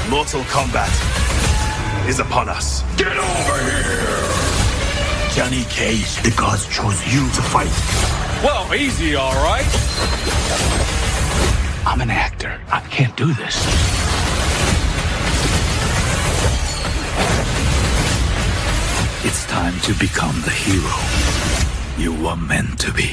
Mortal Kombat is upon us. Get over here! Johnny Cage, the gods chose you to fight. Well, easy, all right. I'm an actor. I can't do this. It's time to become the hero you were meant to be.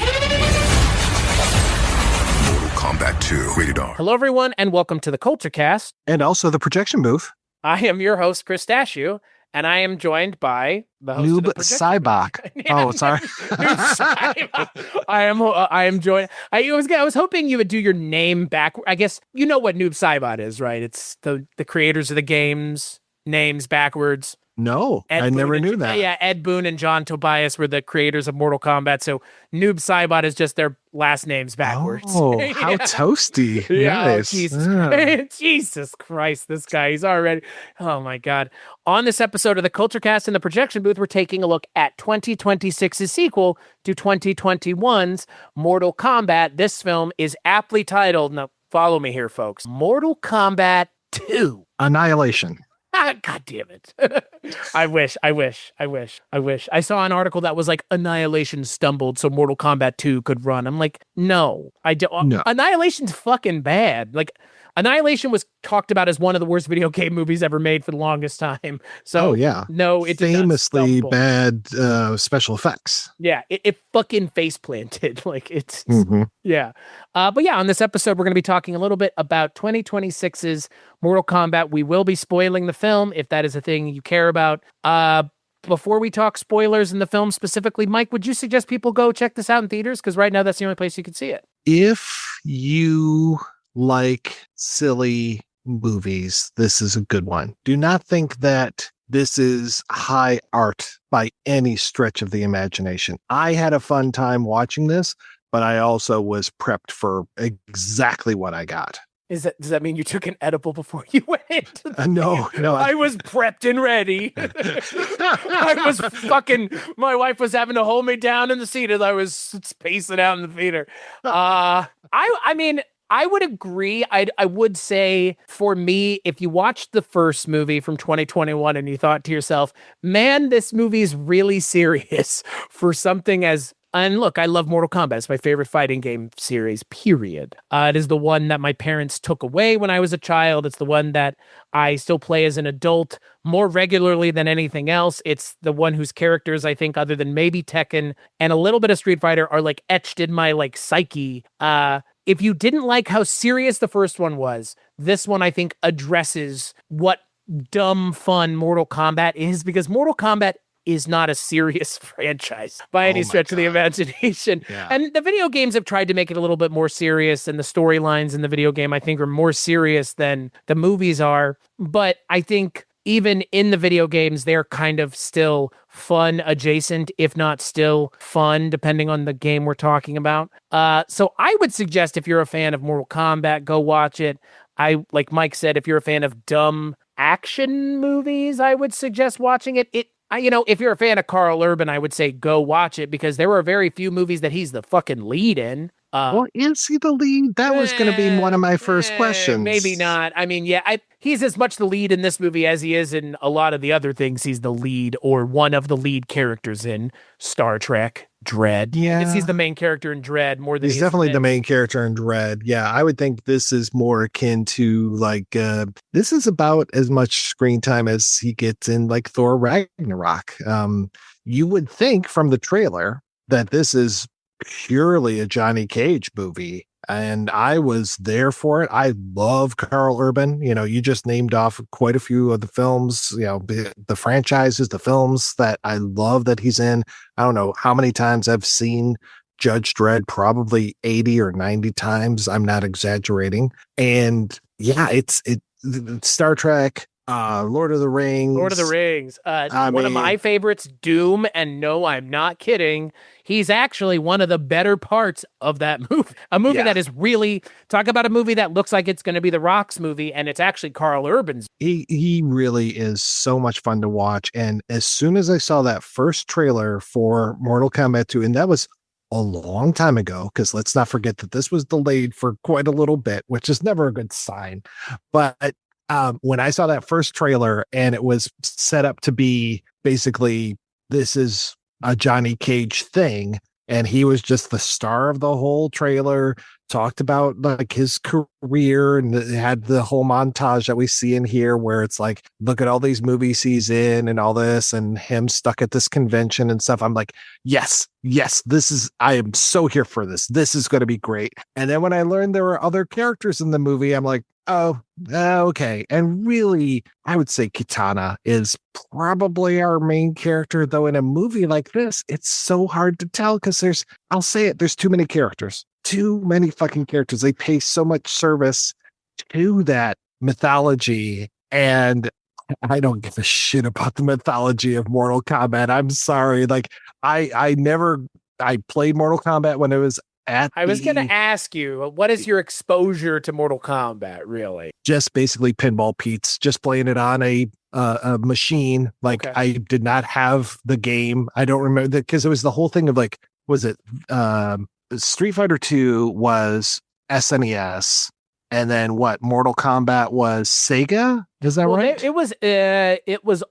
Mortal Kombat 2, rated R. Hello, everyone, and welcome to the Kulturecast. And also the projection booth. I am your host, Chris Stachiw, and I am joined by the host of the Noob projection Cybok. booth. Oh, sorry. Noob Cybok. I am joined. I was hoping you would do your name back. I guess you know what Noob Cybot is, right? It's the creators of the games, names backwards. No, I never knew that. Yeah, Ed Boon and John Tobias were the creators of Mortal Kombat, so Noob Cybot is just their last names backwards. Oh, how toasty. Yeah, Nice. Jesus Christ, this guy, he's already, oh my God. On this episode of the Kulturecast in the projection booth, we're taking a look at 2026's sequel to 2021's Mortal Kombat. This film is aptly titled, now follow me here, folks, Mortal Kombat 2. Annihilation. God damn it. I wish. I saw an article that was like Annihilation stumbled so Mortal Kombat 2 could run. I'm like, no, I don't. No. Annihilation's fucking bad. Like, Annihilation was talked about as one of the worst video game movies ever made for the longest time. So, oh, yeah. No, it did not famously stumble. bad special effects. Yeah, it fucking face planted. Like, it's Mhm. yeah. But yeah, on this episode, we're going to be talking a little bit about 2026's Mortal Kombat. We will be spoiling the film if that is a thing you care about. Before we talk spoilers in the film specifically, Mike, would you suggest people go check this out in theaters? Because right now, that's the only place you can see it. If you like silly movies, this is a good one. Do not think that this is high art by any stretch of the imagination. I had a fun time watching this, but I also was prepped for exactly what I got. Does that mean you took an edible before you went? No. I was prepped and ready. I was my wife was having to hold me down in the seat as I was spacing out in the theater. I mean, I would agree. I would say for me, if you watched the first movie from 2021 and you thought to yourself, man, this movie is really serious for something as, and look, I love Mortal Kombat. It's my favorite fighting game series, period. It is the one that my parents took away when I was a child. It's the one that I still play as an adult more regularly than anything else. It's the one whose characters, I think, other than maybe Tekken and a little bit of Street Fighter, are like etched in my like psyche. If you didn't like how serious the first one was, this one, I think, addresses what dumb fun Mortal Kombat is, because Mortal Kombat is not a serious franchise by any stretch of the imagination. Yeah. And the video games have tried to make it a little bit more serious, and the storylines in the video game, I think, are more serious than the movies are. But I think even in the video games, they're kind of still fun adjacent, if not still fun, depending on the game we're talking about. So I would suggest if you're a fan of Mortal Kombat, go watch it. Like Mike said, if you're a fan of dumb action movies, I would suggest watching it. If you're a fan of Karl Urban, I would say go watch it, because there were very few movies that he's the fucking lead in. Well, is he the lead? That was going to be one of my first questions. Maybe not. I mean, yeah, he's as much the lead in this movie as he is in a lot of the other things he's the lead or one of the lead characters in. Star Trek, Dread. Yeah. He's the main character in Dread more than he's definitely the main character in Dread. Yeah, I would think this is more akin to like, this is about as much screen time as he gets in like Thor Ragnarok. You would think from the trailer that this is purely a Johnny Cage movie, and I was there for it. I love Karl Urban. You just named off quite a few of the films, the franchises, the films that I love that he's in. I don't know how many times I've seen Judge Dredd, probably 80 or 90 times. I'm not exaggerating. And yeah, it's Star Trek, Lord of the Rings. One of my favorites, Doom, and no, I'm not kidding. He's actually one of the better parts of that movie. A movie that is really, talk about a movie that looks like it's going to be The Rock's movie, and it's actually Karl Urban's. He really is so much fun to watch. And as soon as I saw that first trailer for Mortal Kombat 2, and that was a long time ago, because let's not forget that this was delayed for quite a little bit, which is never a good sign. But when I saw that first trailer and it was set up to be basically this is a Johnny Cage thing, and he was just the star of the whole trailer, talked about like his career, and it had the whole montage that we see in here where it's like, look at all these movies he's in and all this, and him stuck at this convention and stuff. I'm like, yes, I am so here for this. This is going to be great. And then when I learned there were other characters in the movie, I'm like, oh, okay. And really, I would say Kitana is probably our main character, though in a movie like this, it's so hard to tell because I'll say it, there's too many characters. Too many fucking characters. They pay so much service to that mythology, and I don't give a shit about the mythology of Mortal Kombat. I'm sorry. Like I played Mortal Kombat when it was I was going to ask you, what is your exposure to Mortal Kombat, really? Just basically pinball Pete's, just playing it on a machine. Like, okay. I did not have the game. I don't remember that because it was the whole thing of like, was it Street Fighter II was SNES, and then what? Mortal Kombat was Sega. Is that right? It was.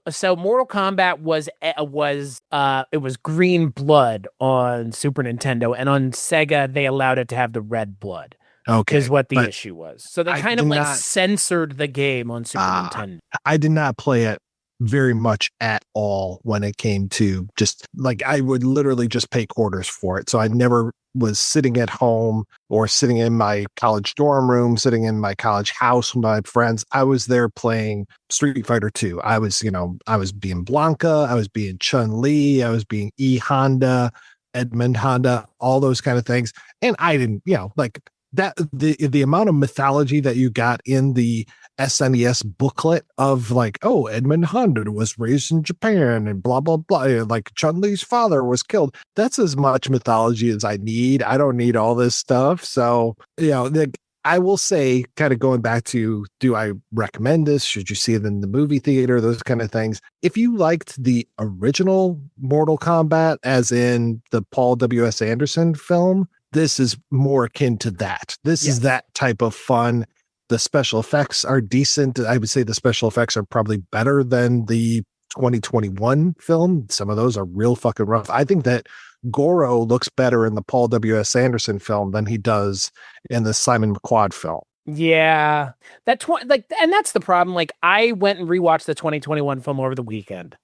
So Mortal Kombat was Green Blood on Super Nintendo, and on Sega they allowed it to have the red blood. Okay, is what the issue was. So they kind of like censored the game on Super Nintendo. I did not play it very much at all when it came to just like I would literally just pay quarters for it. So I never was sitting at home or sitting in my college dorm room, sitting in my college house with my friends. I was there playing Street Fighter II. I was being Blanca, I was being Chun-Li, I was being E Honda, Edmund Honda, all those kind of things. And I didn't, like that, the amount of mythology that you got in the SNES booklet of like, oh, Edmund Honda was raised in Japan and blah, blah, blah. Like Chun-Li's father was killed. That's as much mythology as I need. I don't need all this stuff. So, like, I will say, kind of going back to, do I recommend this? Should you see it in the movie theater? Those kind of things. If you liked the original Mortal Kombat, as in the Paul W.S. Anderson film, this is more akin to that. This is that type of fun. The special effects are decent. I would say the special effects are probably better than the 2021 film. Some of those are real fucking rough. I think that Goro looks better in the Paul W.S. Anderson film than he does in the Simon McQuoid film. Yeah, and that's the problem. Like, I went and rewatched the 2021 film over the weekend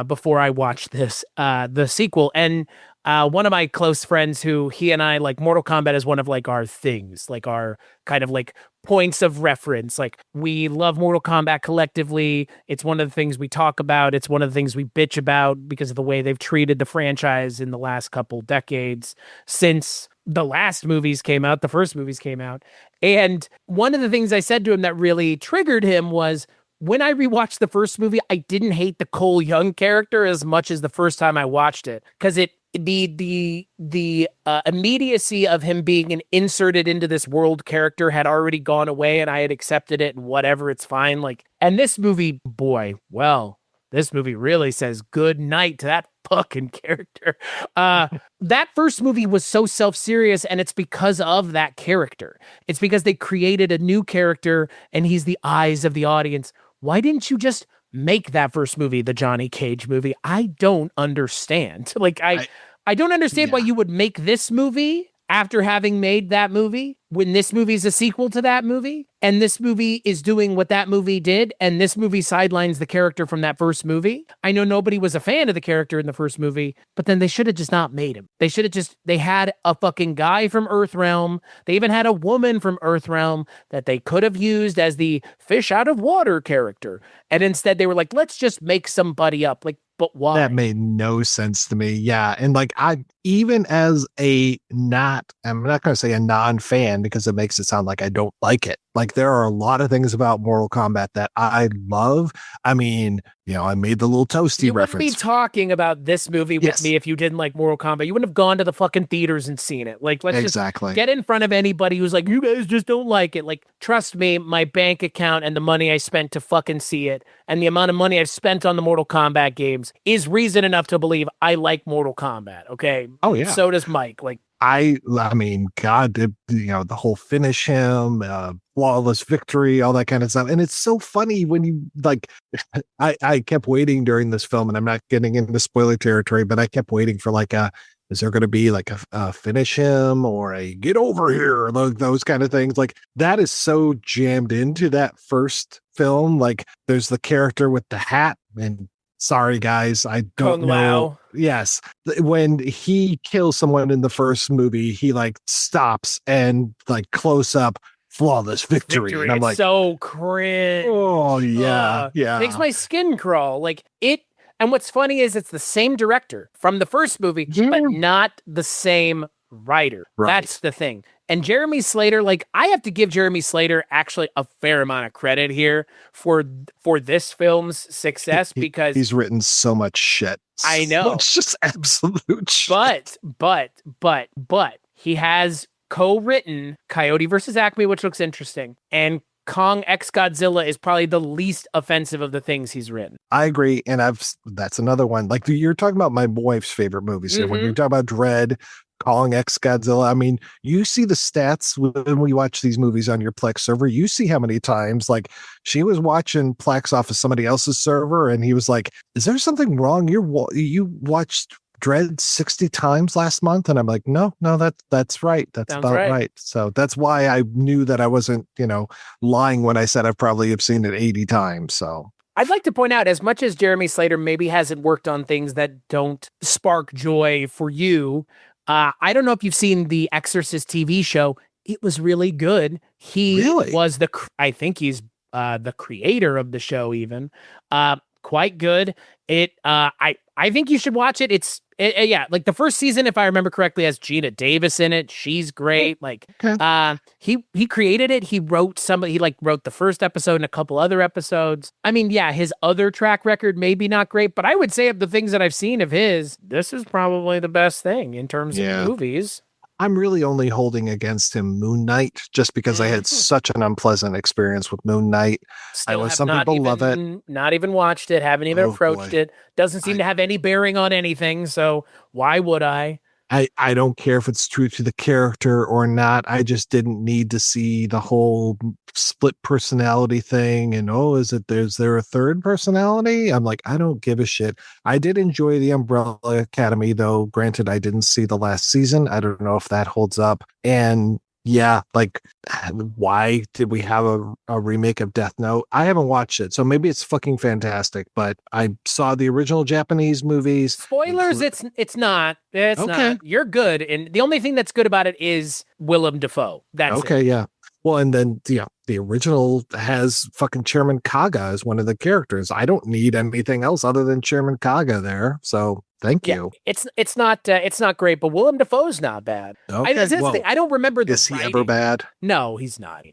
before I watched the sequel, and one of my close friends, who he and I, like, Mortal Kombat is one of like our things, like our kind of like points of reference. Like, we love Mortal Kombat collectively. It's one of the things we talk about. It's one of the things we bitch about because of the way they've treated the franchise in the last couple decades since the last movies came out, the first movies came out. And one of the things I said to him that really triggered him was, when I rewatched the first movie, I didn't hate the Cole Young character as much as the first time I watched it, because the immediacy of him being an inserted into this world character had already gone away, and I had accepted it, and whatever, it's fine. Like, and this movie, this movie really says good night to that fucking character. That first movie was so self-serious, and it's because of that character. It's because they created a new character, and he's the eyes of the audience. Why didn't you just make that first movie the Johnny Cage movie? I don't understand. Like, I don't understand why you would make this movie after having made that movie, when this movie is a sequel to that movie, and this movie is doing what that movie did, and this movie sidelines the character from that first movie. I know nobody was a fan of the character in the first movie, but then they should have just not made him. They had a fucking guy from Earthrealm. They even had a woman from Earthrealm that they could have used as the fish out of water character. And instead they were like, let's just make somebody up. Like, but why? That made no sense to me. Yeah. And like, even as I'm not going to say a non-fan, because it makes it sound like I don't like it. Like, there are a lot of things about Mortal Kombat that I love. I mean, I made the little toasty reference. You wouldn't be talking about this movie with me if you didn't like Mortal Kombat. You wouldn't have gone to the fucking theaters and seen it. Like, let's just get in front of anybody who's like, you guys just don't like it. Like, trust me, my bank account and the money I spent to fucking see it, and the amount of money I've spent on the Mortal Kombat games, is reason enough to believe I like Mortal Kombat. Okay. Oh yeah. So does Mike. Like, I mean, God, the whole finish him, flawless victory, all that kind of stuff. And it's so funny when you like, I kept waiting during this film, and I'm not getting into spoiler territory, but I kept waiting for like is there going to be like a finish him or a get over here, those kind of things. Like that is so jammed into that first film. Like there's the character with the hat, and sorry guys, I don't Kung know. Lao. Yes. When he kills someone in the first movie, he like stops and like close up flawless victory. And I'm It's like, so cringe. oh yeah. Yeah. Makes my skin crawl. Like it. And what's funny is it's the same director from the first movie, but not the same writer. Right. That's the thing. And Jeremy Slater, like I have to give Jeremy Slater actually a fair amount of credit here for this film's success because he's written so much shit. I know. It's just absolute shit. But he has co-written Coyote versus Acme, which looks interesting. And Kong X Godzilla is probably the least offensive of the things he's written. I agree. And that's another one. Like you're talking about my wife's favorite movies here. When you're talking about Dread, Kong X Godzilla, I mean, you see the stats when we watch these movies on your Plex server. You see how many times, like, she was watching Plex off of somebody else's server, and he was like, "Is there something wrong? You watched Dread 60 times last month?" And I'm like, no, that's right. That's Sounds about right. So that's why I knew that I wasn't, lying when I said I probably have seen it 80 times. So I'd like to point out, as much as Jeremy Slater maybe hasn't worked on things that don't spark joy for you, I don't know if you've seen the Exorcist TV show. It was really good. He was I think he's the creator of the show even. Quite good. I think you should watch it. Yeah, like the first season, if I remember correctly, has Gina Davis in it. She's great. Like, he created it. He wrote wrote the first episode and a couple other episodes. I mean, yeah, his other track record maybe not great, but I would say of the things that I've seen of his, this is probably the best thing in terms of movies. I'm really only holding against him Moon Knight just because I had such an unpleasant experience with Moon Knight. I know some people love it. Not even watched it, haven't even approached it. Doesn't seem to have any bearing on anything, so why would I? I don't care if it's true to the character or not. I just didn't need to see the whole split personality thing. And is there a third personality? I'm like, I don't give a shit. I did enjoy the Umbrella Academy, though. Granted, I didn't see the last season. I don't know if that holds up. And yeah, like, why did we have a remake of Death Note? I haven't watched it, so maybe it's fucking fantastic. But I saw the original Japanese movies. Spoilers, it's not. It's not. You're good, and the only thing that's good about it is Willem Dafoe. That's okay. It. Yeah. Well, and then the original has fucking Chairman Kaga as one of the characters. I don't need anything else other than Chairman Kaga there. So thank you. It's not great, but Willem Dafoe's not bad. Okay. I don't remember the Is he writing. ever bad? No, he's not.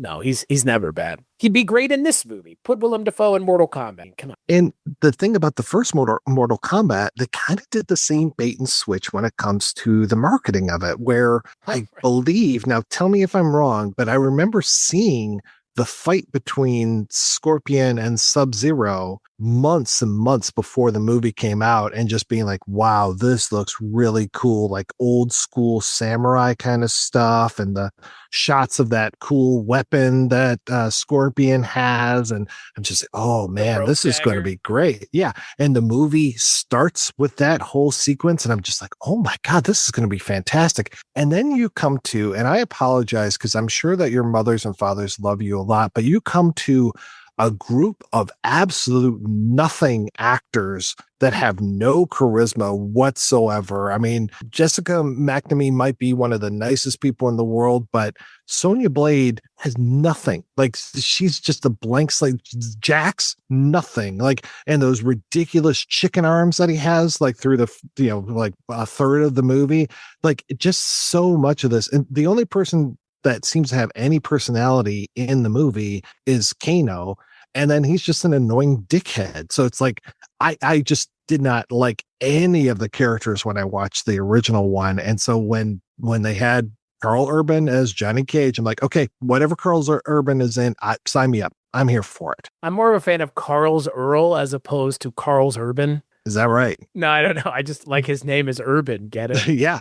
No, he's never bad. He'd be great in this movie. Put Willem Dafoe in Mortal Kombat. Come on. And the thing about the first Mortal Kombat, they kind of did the same bait and switch when it comes to the marketing of it, where I believe, now tell me if I'm wrong, but I remember seeing the fight between Scorpion and Sub-Zero months and months before the movie came out and just being like, wow, this looks really cool, like old school samurai kind of stuff, and the shots of that cool weapon that Scorpion has. And I'm just like, oh man, this is going to be great. Yeah. And the movie starts with that whole sequence, and I'm just like, oh my God, this is going to be fantastic. And then you come to, and I apologize because I'm sure that your mothers and fathers love you a lot, but you come to a group of absolute nothing actors that have no charisma whatsoever. I mean, Jessica McNamee might be one of the nicest people in the world, but Sonya Blade has nothing. Like, she's just a blank slate. Jax, nothing. Like, and those ridiculous chicken arms that he has, like through the, like a third of the movie, like just so much of this. And the only person that seems to have any personality in the movie is Kano. And then he's just an annoying dickhead. So it's like, I just did not like any of the characters when I watched the original one. And so when they had Karl Urban as Johnny Cage, I'm like, okay, whatever Karl Urban is in, sign me up. I'm here for it. I'm more of a fan of Carl's Earl as opposed to Carl's Urban. Is that right? No, I don't know. I just like his name is Urban. Get it? Yeah.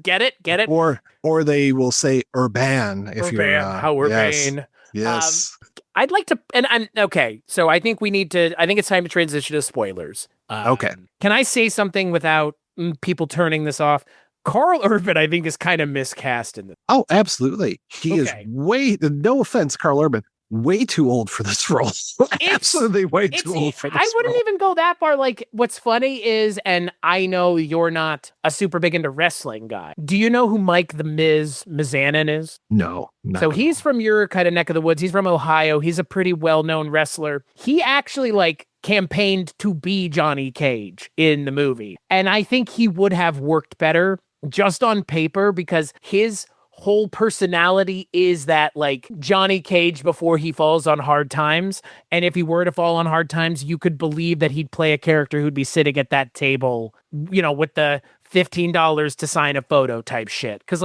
Get it? Get it? Or they will say Urban if you're how Urbane. Yes. I'd like to, and I'm okay. So I think it's time to transition to spoilers. Okay. Can I say something without people turning this off? Karl Urban, I think, is kind of miscast in this. Oh, absolutely. He is no offense, Karl Urban, way too old for this role. Absolutely way too old for this I wouldn't role. even go that far. Like, what's funny is, and I know you're not a super big into wrestling guy. Do you know who Mike the Miz Mizanin is? No. So he's from your kind of neck of the woods. He's from Ohio. He's a pretty well-known wrestler. He actually campaigned to be Johnny Cage in the movie. And I think he would have worked better just on paper because his whole personality is that Johnny Cage before he falls on hard times. And if he were to fall on hard times, you could believe that he'd play a character who'd be sitting at that table, with the $15 to sign a photo type shit. Because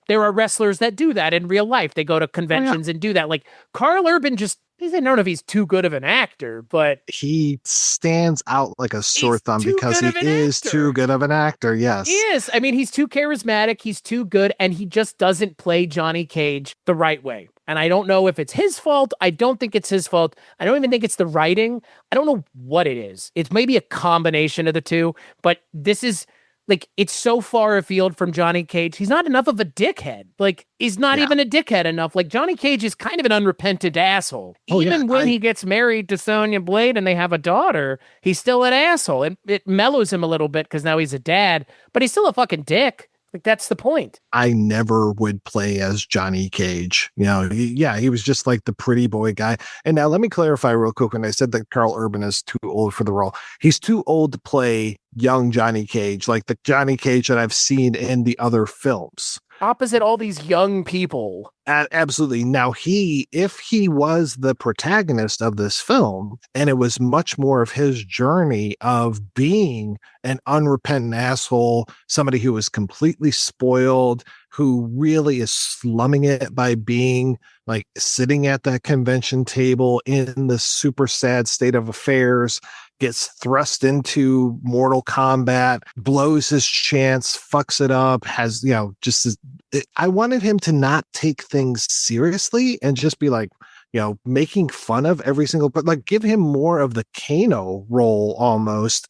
there are wrestlers that do that in real life. They go to conventions and do that. Karl Urban I don't know if he's too good of an actor, but he stands out like a sore thumb because he is too good of an actor. Yes, he is. I mean, he's too charismatic. He's too good. And he just doesn't play Johnny Cage the right way. And I don't know if it's his fault. I don't think it's his fault. I don't even think it's the writing. I don't know what it is. It's maybe a combination of the two, but this is it's so far afield from Johnny Cage. He's not enough of a dickhead. He's not even a dickhead enough. Johnny Cage is kind of an unrepentant asshole. Even when he gets married to Sonya Blade and they have a daughter, he's still an asshole. And it mellows him a little bit because now he's a dad, but he's still a fucking dick. That's the point. I never would play as Johnny Cage. He was just the pretty boy guy. And now let me clarify real quick. When I said that Karl Urban is too old for the role, he's too old to play young Johnny Cage, like the Johnny Cage that I've seen in the other films. Opposite all these young people. Absolutely. Now, if he was the protagonist of this film, and it was much more of his journey of being an unrepentant asshole, somebody who was completely spoiled, who really is slumming it by being sitting at that convention table in the super sad state of affairs, gets thrust into Mortal Kombat, blows his chance, fucks it up, has, I wanted him to not take things seriously and just be making fun of every single, but give him more of the Kano role almost.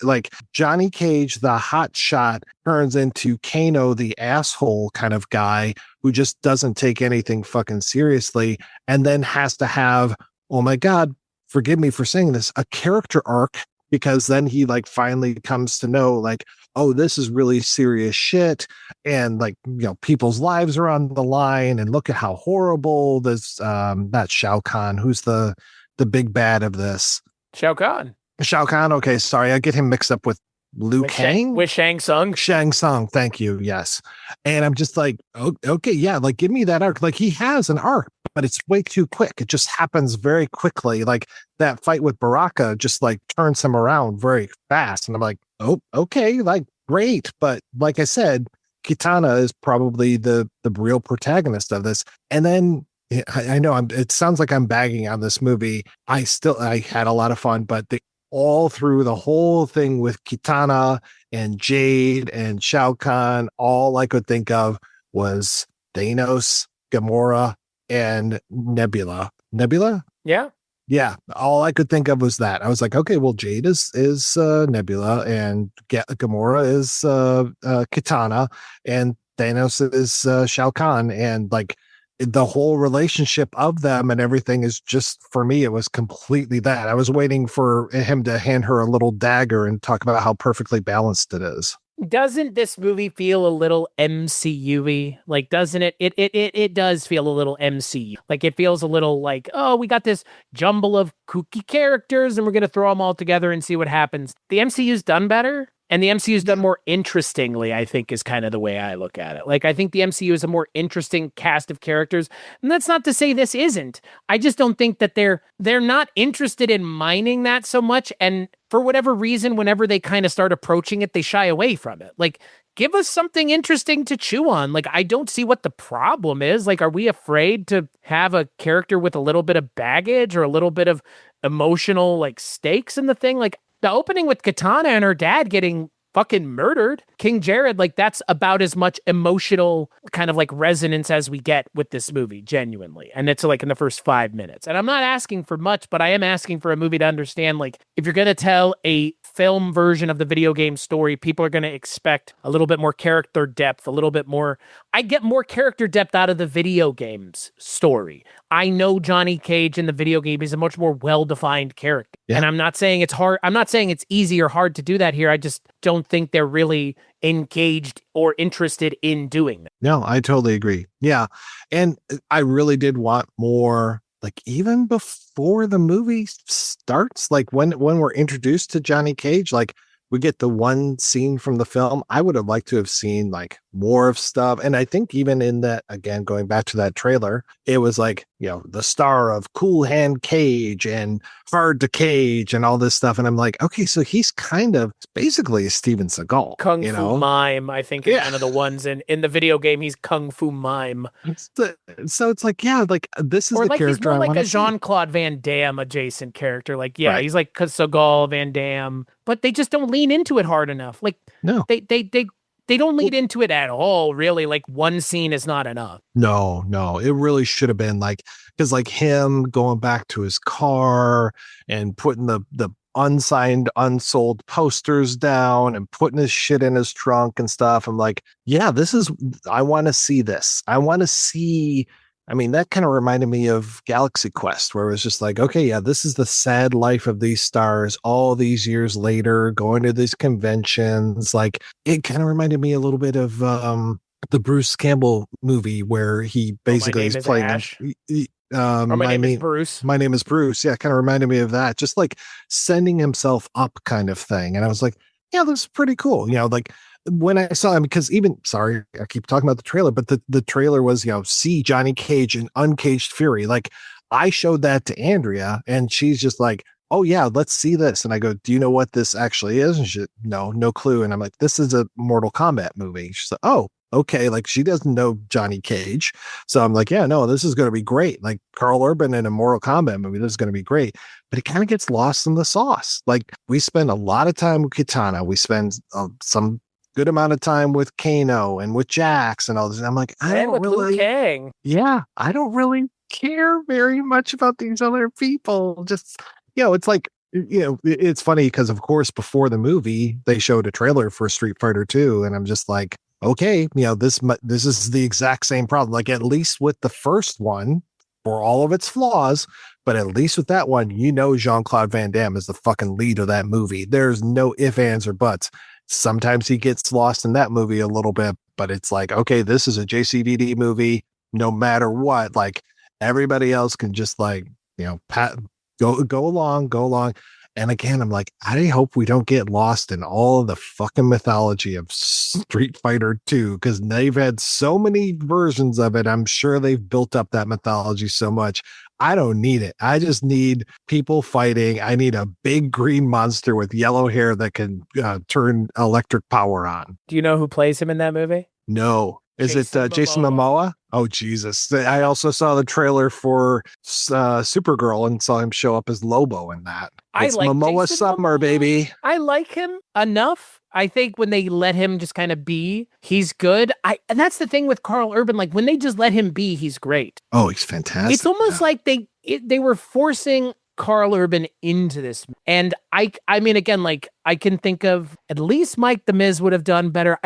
Johnny Cage, the hot shot, turns into Kano, the asshole kind of guy who just doesn't take anything fucking seriously and then has to have, oh my God, forgive me for saying this, a character arc, because then he finally comes to know oh, this is really serious shit. And people's lives are on the line and look at how horrible this, not Shao Kahn, who's the big bad of this. Shao Kahn. Okay. Sorry. I get him mixed up with Liu Kang? With Shang Tsung. Shang Tsung. Thank you. Yes. And I'm just okay. Yeah. Give me that arc. He has an arc, but it's way too quick. It just happens very quickly. That fight with Baraka just turns him around very fast. And I'm oh, okay. Great. But like I said, Kitana is probably the real protagonist of this. And then I know it sounds like I'm bagging on this movie. I had a lot of fun, but all through the whole thing with Kitana and Jade and Shao Kahn, all I could think of was Thanos, Gamora, and Nebula. Yeah. Yeah. All I could think of was that. I was okay, well, Jade is Nebula, and Gamora is Kitana, and Thanos is Shao Kahn. And the whole relationship of them and everything is just, for me, it was completely that. I was waiting for him to hand her a little dagger and talk about how perfectly balanced it is. Doesn't this movie feel a little MCU-y? Doesn't it? It does feel a little MCU. It feels a little oh, we got this jumble of kooky characters and we're going to throw them all together and see what happens. The MCU's done better. And the MCU's done more interestingly, I think, is kind of the way I look at it. I think the MCU is a more interesting cast of characters. And that's not to say this isn't. I just don't think that they're not interested in mining that so much. And for whatever reason, whenever they kind of start approaching it, they shy away from it. Give us something interesting to chew on. I don't see what the problem is. Are we afraid to have a character with a little bit of baggage or a little bit of emotional, stakes in the thing? The opening with Katana and her dad getting fucking murdered, King Jared, like that's about as much emotional kind of like resonance as we get with this movie, genuinely. And it's like in the first 5 minutes. And I'm not asking for much, but I am asking for a movie to understand, like, if you're going to tell a film version of the video game story, people are going to expect a little bit more character depth, a little bit more. I get more character depth out of the video games story. I know Johnny Cage in the video game is a much more well-defined character. Yeah. And I'm not saying it's hard. I'm not saying it's easy or hard to do that here. I just don't think they're really engaged or interested in doing that. No, I totally agree. Yeah. And I really did want more, like even before the movie starts, like when we're introduced to Johnny Cage, like we get the one scene from the film. I would have liked to have seen like more of stuff. And I think even in that, again, going back to that trailer, it was like, you know, the star of Cool Hand Cage and Hard to Cage and all this stuff. And I'm like, okay, so he's kind of basically a Steven Seagal. Kung Fu Mime, I think, is one of the ones in the video game. He's Kung Fu Mime. So it's like, yeah, like this is or the like character he's more I like a see. Jean-Claude Van Damme adjacent character. Like, yeah, he's like Seagal, Van Damme, but they just don't lean into it hard enough. Like, no, they don't lead into it at all, really. Like, one scene is not enough. No, it really should have been like, because like him going back to his car and putting the unsigned, unsold posters down and putting his shit in his trunk and stuff. I'm like, yeah, I want to see this. I want to see. I mean, that kind of reminded me of Galaxy Quest, where it was just like, okay, yeah, this is the sad life of these stars all these years later, going to these conventions. Like, it kind of reminded me a little bit of the Bruce Campbell movie, where he basically is playing Ash. My name is Bruce. My name is Bruce. Yeah, it kind of reminded me of that, just like sending himself up kind of thing. And I was like, yeah, this is pretty cool. You know, like, when I saw him, because even, sorry, I keep talking about the trailer, but the trailer was, you know, see Johnny Cage in Uncaged Fury. Like, I showed that to Andrea and she's just like, oh yeah, let's see this. And I go, do you know what this actually is? And she, no clue. And I'm like, this is a Mortal Kombat movie. She's like, oh, okay. Like, she doesn't know Johnny Cage. So I'm like, yeah, no, this is going to be great. Like, Karl Urban in a Mortal Kombat movie, this is going to be great. But it kind of gets lost in the sauce. Like, we spend a lot of time with Katana. We spend some good amount of time with Kano and with Jax and all this. And I'm like, I don't really, Liu Kang. Yeah, I don't really care very much about these other people. Just, you know, it's like, you know, it's funny because of course before the movie they showed a trailer for Street Fighter 2, and I'm just like, okay, you know, this is the exact same problem. Like, at least with the first one, for all of its flaws, but at least with that one, you know, Jean-Claude Van Damme is the fucking lead of that movie. There's no ifs, ands, or buts. Sometimes he gets lost in that movie a little bit, but it's like, okay, this is a JCVD movie. No matter what, like, everybody else can just, like, you know, go along. And again, I'm like, I hope we don't get lost in all of the fucking mythology of Street Fighter 2, because they've had so many versions of it. I'm sure they've built up that mythology so much. I don't need it. I just need people fighting. I need a big green monster with yellow hair that can turn electric power on. Do you know who plays him in that movie? No. Is it Jason Momoa? Oh, Jesus. I also saw the trailer for Supergirl and saw him show up as Lobo in that. It's like Momoa Summer, baby. I like him enough. I think when they let him just kind of be, he's good. And that's the thing with Karl Urban. Like, when they just let him be, he's great. Oh, he's fantastic. It's almost like they were forcing Karl Urban into this. And I mean, again, like, I can think of at least Mike the Miz would have done better.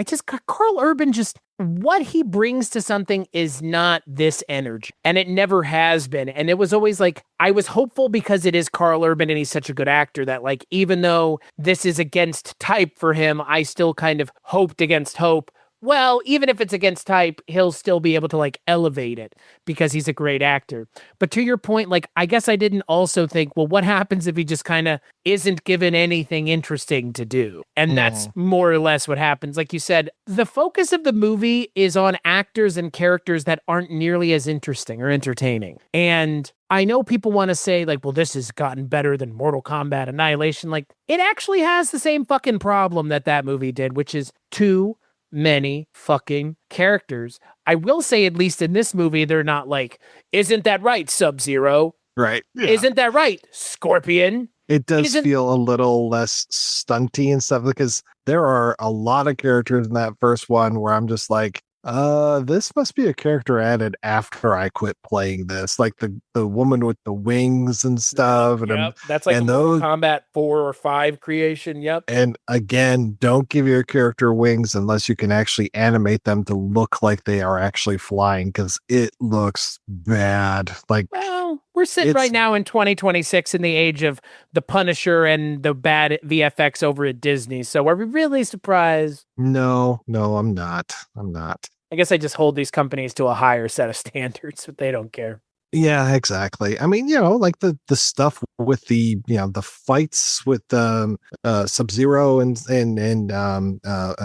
Karl Urban, just what he brings to something is not this energy. And it never has been. And it was always like, I was hopeful because it is Karl Urban and he's such a good actor that, like, even though this is against type for him, I still kind of hoped against hope. Well, even if it's against type, he'll still be able to, like, elevate it because he's a great actor. But to your point, like, I guess I didn't also think, well, what happens if he just kind of isn't given anything interesting to do? And that's more or less what happens. Like you said, the focus of the movie is on actors and characters that aren't nearly as interesting or entertaining. And I know people want to say, like, well, this has gotten better than Mortal Kombat Annihilation. Like, it actually has the same fucking problem that movie did, which is too many fucking characters. I will say, at least in this movie, they're not like, isn't that right, Sub-Zero? Right. Yeah. Isn't that right, Scorpion? It does feel a little less stunty and stuff because there are a lot of characters in that first one where I'm just like, this must be a character added after I quit playing this. Like the woman with the wings and stuff. And that's like and a Mortal Kombat 4 or 5 creation. Yep. And again, don't give your character wings unless you can actually animate them to look like they are actually flying because it looks bad. Like, well, we're sitting right now in 2026 in the age of the Punisher and the bad VFX over at Disney. So are we really surprised? No, I'm not. I guess I just hold these companies to a higher set of standards, but they don't care. Yeah, exactly. I mean, like the stuff with the fights with Sub-Zero and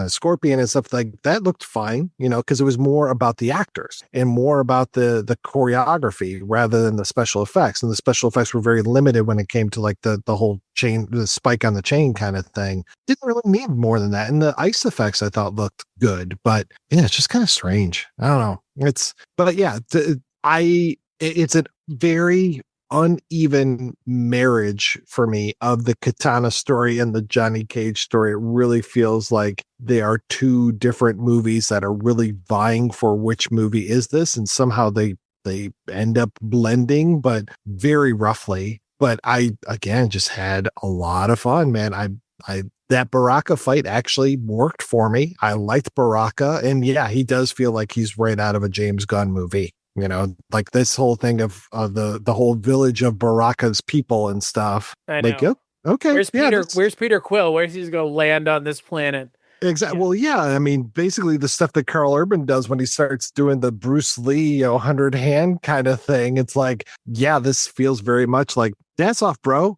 Scorpion and stuff like that looked fine, because it was more about the actors and more about the choreography rather than the special effects. And the special effects were very limited when it came to like the whole chain, the spike on the chain kind of thing. Didn't really need more than that. And the ice effects I thought looked good, but yeah, it's just kind of strange. I don't know. It's a very uneven marriage for me of the Katana story and the Johnny Cage story. It really feels like they are two different movies that are really vying for which movie is this, and somehow they end up blending, but very roughly. But I again just had a lot of fun, man. I that Baraka fight actually worked for me. I liked Baraka, and yeah, he does feel like he's right out of a James Gunn movie. Like this whole thing of the whole village of Baraka's people and stuff. I know. Like, okay. Where's Peter Quill? Where's he's going to land on this planet? Exactly. Yeah. Well, yeah. I mean, basically the stuff that Karl Urban does when he starts doing the Bruce Lee, 100 hand kind of thing. It's like, yeah, this feels very much like dance off, bro.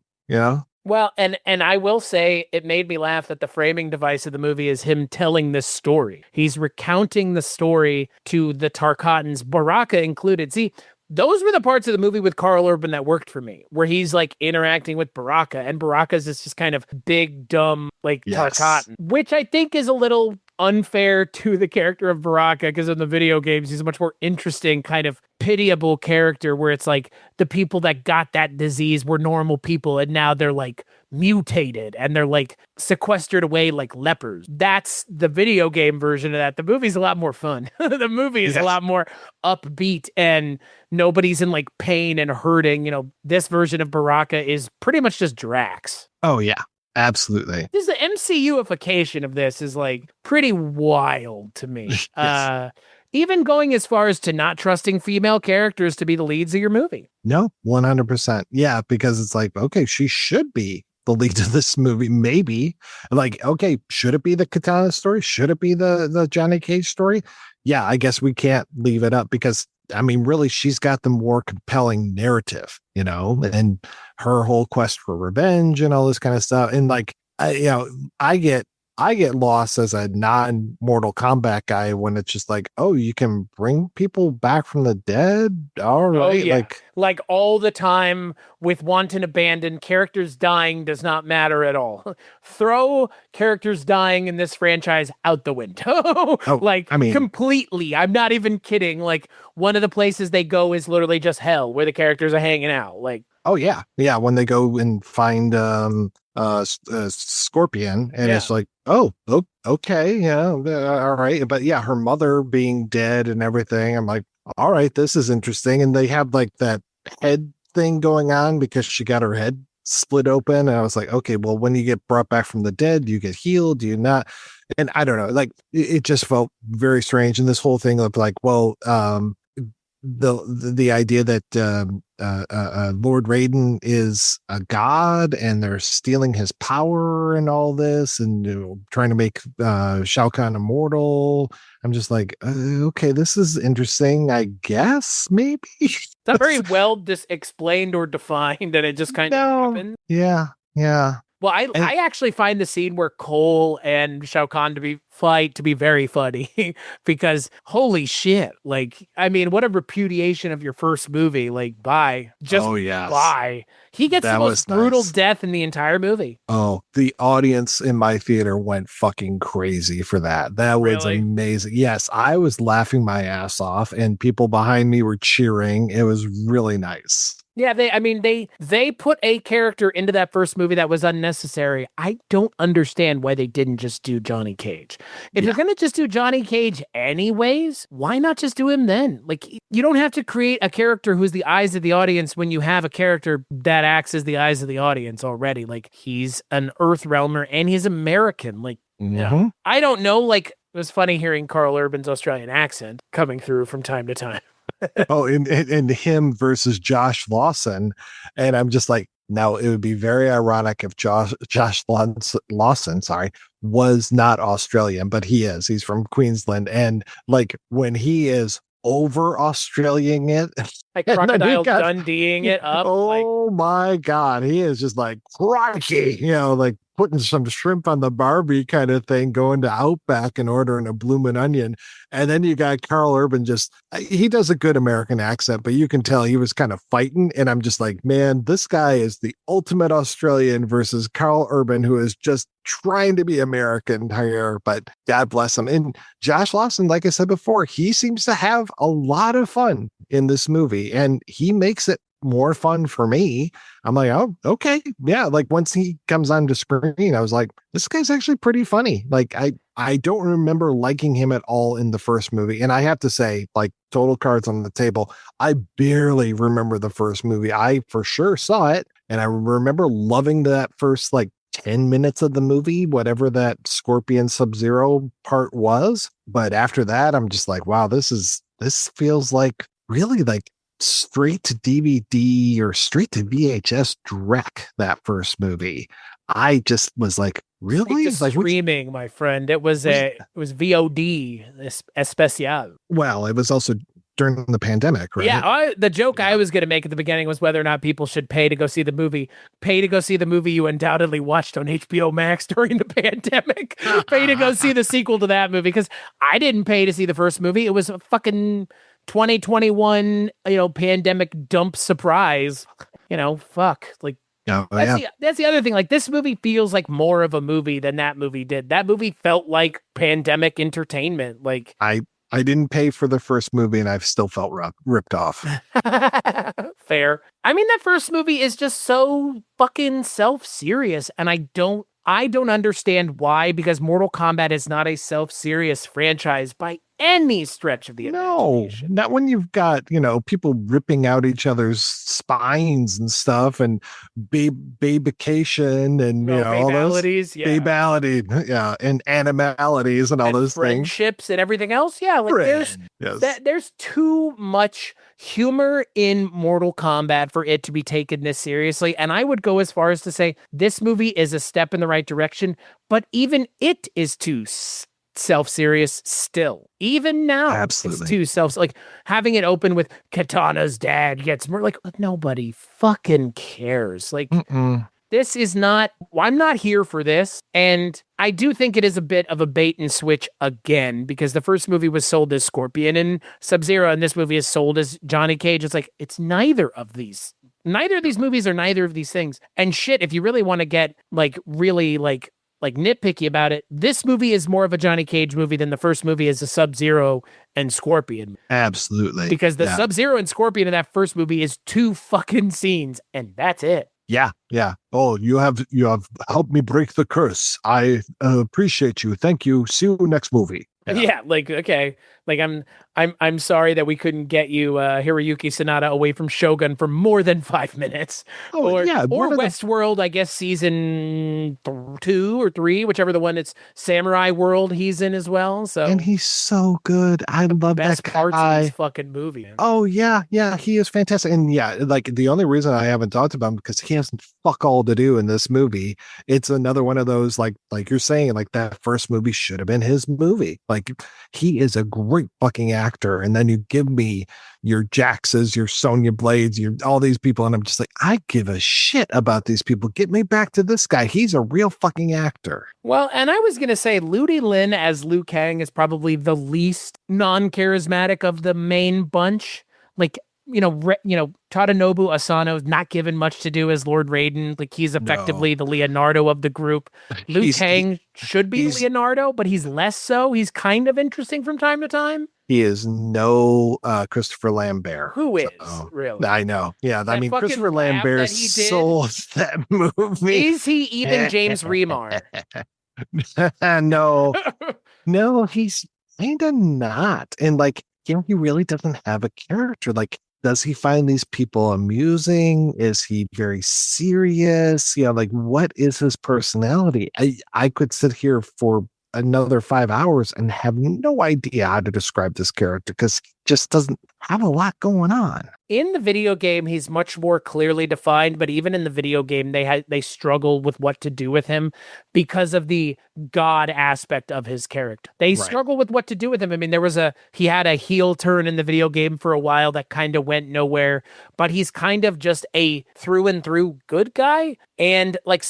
Well, and I will say it made me laugh that the framing device of the movie is him telling this story. He's recounting the story to the Tarkatans, Baraka included. See, those were the parts of the movie with Karl Urban that worked for me, where he's like interacting with Baraka, and Baraka's this just kind of big, dumb, Tarkatan, which I think is a little unfair to the character of Baraka, because in the video games, he's a much more interesting, kind of pitiable character where it's like the people that got that disease were normal people and now they're like mutated and they're like sequestered away like lepers. That's the video game version of that. The movie's a lot more fun. The movie is a lot more upbeat and nobody's in like pain and hurting. This version of Baraka is pretty much just Drax. Oh yeah. Absolutely. The MCU-ification of this is like pretty wild to me. Yes. Even going as far as to not trusting female characters to be the leads of your movie. No, 100%. Yeah, because it's like, okay, she should be the lead of this movie. Maybe like, okay, should it be the Katana story? Should it be the Johnny Cage story? Yeah, I guess we can't leave it up because I mean, really, she's got the more compelling narrative, and her whole quest for revenge and all this kind of stuff. And like, I get lost as a non-Mortal Kombat guy when it's just like, oh, you can bring people back from the dead. All right. Oh, yeah. Like all the time with wanton abandon, characters dying does not matter at all. Throw characters dying in this franchise out the window. Completely. I'm not even kidding. Like one of the places they go is literally just hell where the characters are hanging out. Like, oh yeah. Yeah. When they go and find, Scorpion and it's like, oh, okay, yeah, all right. But yeah, her mother being dead and everything, I'm like, all right, this is interesting. And they have like that head thing going on because she got her head split open, and I was like, okay, well, when you get brought back from the dead, do you get healed, do you not? And I don't know, like it just felt very strange. And this whole thing of like, well, the idea that Lord Raiden is a god and they're stealing his power and all this and trying to make Shao Kahn immortal. I'm just like, okay, this is interesting, I guess, maybe. It's not very well explained or defined, and it just kind of happens. Yeah. Well, I actually find the scene where Cole and Shao Kahn to be very funny because holy shit. Like, I mean, what a repudiation of your first movie. Like, bye. Just bye. He gets the most brutal death in the entire movie. Oh, the audience in my theater went fucking crazy for that. That was amazing. Yes, I was laughing my ass off and people behind me were cheering. It was really nice. Yeah, they put a character into that first movie that was unnecessary. I don't understand why they didn't just do Johnny Cage. If you're going to just do Johnny Cage anyways, why not just do him then? Like, you don't have to create a character who's the eyes of the audience when you have a character that acts as the eyes of the audience already. Like, he's an Earthrealmer and he's American. Like, yeah. I don't know, like, it was funny hearing Karl Urban's Australian accent coming through from time to time. And him versus Josh Lawson. And I'm just like, now it would be very ironic if Josh Lawson, was not Australian, but he is. He's from Queensland. And like when he is over Australianing it, like Crocodile Dundeeing it up. Oh my God. He is just like crikey, like putting some shrimp on the Barbie kind of thing, going to Outback and ordering a bloomin' onion. And then you got Karl Urban he does a good American accent, but you can tell he was kind of fighting. And I'm just like, man, this guy is the ultimate Australian versus Karl Urban, who is just trying to be American here, but God bless him. And Josh Lawson, like I said before, he seems to have a lot of fun in this movie and he makes it more fun for me. I'm like, oh, okay. Yeah. Like once he comes onto screen, I was like, this guy's actually pretty funny. Like I don't remember liking him at all in the first movie. And I have to say, like, total cards on the table, I barely remember the first movie. I for sure saw it. And I remember loving that first like 10 minutes of the movie, whatever that Scorpion Sub-Zero part was. But after that, I'm just like, wow, this feels like really like straight to DVD or straight to VHS direct, that first movie. I just was like, really? Like streaming, my friend. It was VOD especial. Well, it was also during the pandemic, right? Yeah, the joke I was going to make at the beginning was whether or not people should pay to go see the movie. Pay to go see the movie you undoubtedly watched on HBO Max during the pandemic. Pay to go see the sequel to that movie, because I didn't pay to see the first movie. It was a fucking 2021, pandemic dump surprise. Fuck. Like, that's the other thing. Like, this movie feels like more of a movie than that movie did. That movie felt like pandemic entertainment. Like, I didn't pay for the first movie and I've still felt ripped off. Fair. I mean, that first movie is just so fucking self-serious, and I don't understand why, because Mortal Kombat is not a self-serious franchise by any stretch of the imagination. No, not when you've got, people ripping out each other's spines and stuff, and babication and, all those babality, and animalities and all those friendships and everything else. Yeah, like there's too much humor in Mortal Kombat for it to be taken this seriously. And I would go as far as to say this movie is a step in the right direction, but even it is too self-serious still. Even now, absolutely, it's too like having it open with Katana's dad gets murdered. Like, nobody fucking cares. Like, this is not, I'm not here for this. And I do think it is a bit of a bait and switch again, because the first movie was sold as Scorpion and Sub-Zero, and this movie is sold as Johnny Cage. It's like, it's neither of these. Neither of these movies are neither of these things. And shit, if you really want to get like really like nitpicky about it, this movie is more of a Johnny Cage movie than the first movie is a Sub-Zero and Scorpion. Absolutely. Because the Sub-Zero and Scorpion in that first movie is 2 fucking scenes, and that's it. Yeah. Oh, you have helped me break the curse. I appreciate you. Thank you. See you next movie. Yeah, like, okay. Like, I'm sorry that we couldn't get you Hiroyuki Sanada away from Shogun for more than 5 minutes. Or Westworld, I guess season 2 or 3, whichever the one, it's Samurai World he's in as well. So, and he's so good. I love best that parts guy. of this fucking movie. Man. Oh yeah, he is fantastic. And yeah, like the only reason I haven't talked about him because he has fuck all to do in this movie. It's another one of those like you're saying, like that first movie should have been his movie. Like, he is a great fucking actor, and then you give me your Jaxes, your Sonya Blades, your all these people, and I'm just like, I give a shit about these people. Get me back to this guy. He's a real fucking actor. Well, and I was gonna say Ludi Lin as Liu Kang is probably the least non-charismatic of the main bunch. Like, Tadanobu Asano is not given much to do as Lord Raiden. Like, he's effectively the Leonardo of the group. Liu Kang should be Leonardo, but he's less so. He's kind of interesting from time to time. He is no Christopher Lambert. Who is So, really? I know. Yeah, I mean, fucking Christopher laugh Lambert that he did? sold that movie. Is he even James Remar? No, he's kind of not. And like, he really doesn't have a character. Like, does he find these people amusing? Is he very serious? Like, what is his personality? I could sit here for another 5 hours and have no idea how to describe this character because he just doesn't have a lot going on. In the video game, he's much more clearly defined, but even in the video game, they struggle with what to do with him because of the god aspect of his character. They struggle with what to do with him. I mean, he had a heel turn in the video game for a while that kind of went nowhere, but he's kind of just a through and through good guy. And like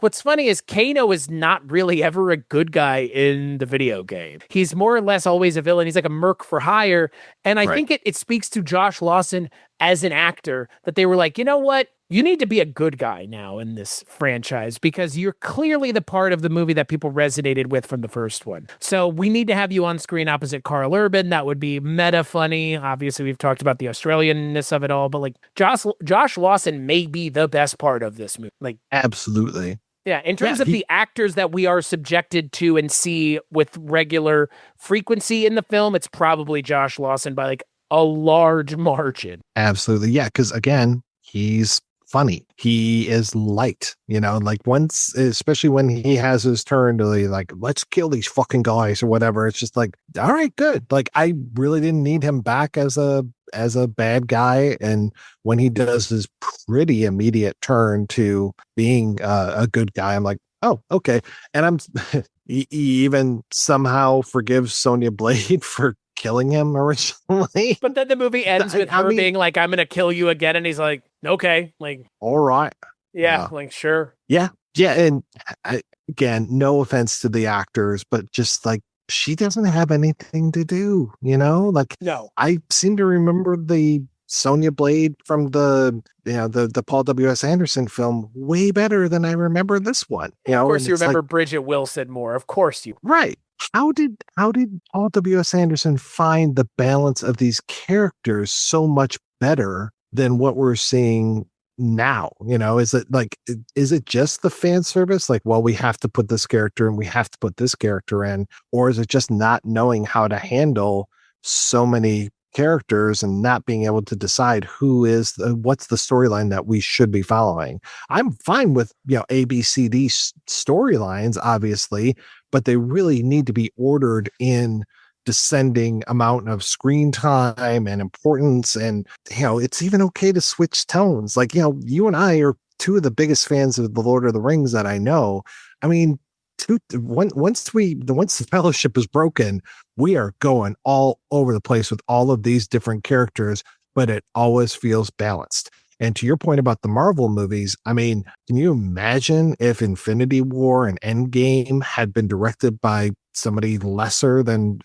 what's funny is Kano is not really ever a good guy in the video game. He's more or less always a villain. He's like a merc for hire. And I think it speaks to Josh Lawson as an actor that they were like, you know what? You need to be a good guy now in this franchise because you're clearly the part of the movie that people resonated with from the first one. So we need to have you on screen opposite Karl Urban. That would be meta funny. Obviously, we've talked about the Australianness of it all, but like Josh Lawson may be the best part of this movie. Like, absolutely. Yeah, in terms of the actors that we are subjected to and see with regular frequency in the film, it's probably Josh Lawson by like a large margin. Absolutely. Yeah, because again, he's funny. He is light, like once, especially when he has his turn to like, let's kill these fucking guys or whatever. It's just like, all right, good. Like I really didn't need him back as a bad guy. And when he does his pretty immediate turn to being a good guy, I'm like, oh, okay. And he even somehow forgives Sonya Blade for killing him originally. But then the movie ends with her being like, I'm going to kill you again. And he's like, okay, like, all right. Yeah, like, sure. Yeah. Yeah. And again, no offense to the actors, but just like, she doesn't have anything to do, like, no, I seem to remember the Sonya Blade from the Paul W.S. Anderson film way better than I remember this one. Of course you remember Bridget Wilson more. Of course you. Right. How did Paul W.S. Anderson find the balance of these characters so much better than what we're seeing now? Is it just the fan service? Like, well, we have to put this character and we have to put this character in, or is it just not knowing how to handle so many characters and not being able to decide what's the storyline that we should be following? I'm fine with, A, B, C, D storylines, obviously, but they really need to be ordered in descending amount of screen time and importance. And, it's even okay to switch tones. Like, you and I are two of the biggest fans of the Lord of the Rings that I know. I mean, once the fellowship is broken, we are going all over the place with all of these different characters, but it always feels balanced. And to your point about the Marvel movies, I mean, can you imagine if Infinity War and Endgame had been directed by somebody lesser than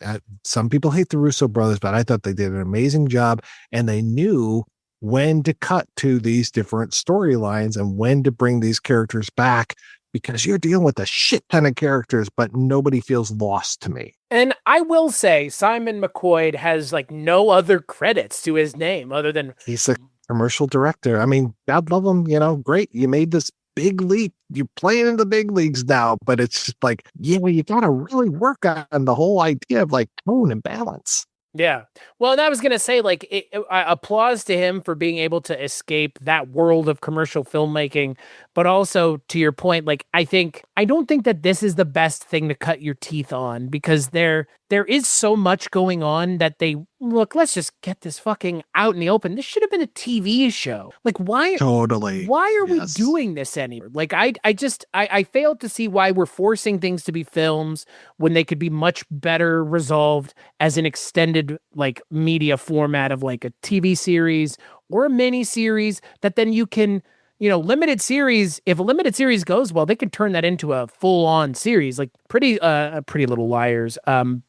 some people hate the Russo brothers, but I thought they did an amazing job and they knew when to cut to these different storylines and when to bring these characters back, because you're dealing with a shit ton of characters, but nobody feels lost to me. And I will say Simon McQuoid has like no other credits to his name other than he's a commercial director. I mean, God love him, great. You made this big leap. You're playing in the big leagues now, but it's just like, you got to really work on the whole idea of like tone and balance. Yeah. Well, and I was going to say, like, applause to him for being able to escape that world of commercial filmmaking. But also, to your point, like, I don't think that this is the best thing to cut your teeth on, because there is so much going on that let's just get this fucking out in the open. This should have been a TV show. Like, why? Totally. Why are we doing this anymore? Like, I failed to see why we're forcing things to be films when they could be much better resolved as an extended, like, media format of like a TV series or a mini series that then you can, limited series. If a limited series goes well, they could turn that into a full on series, like Pretty Little Liars.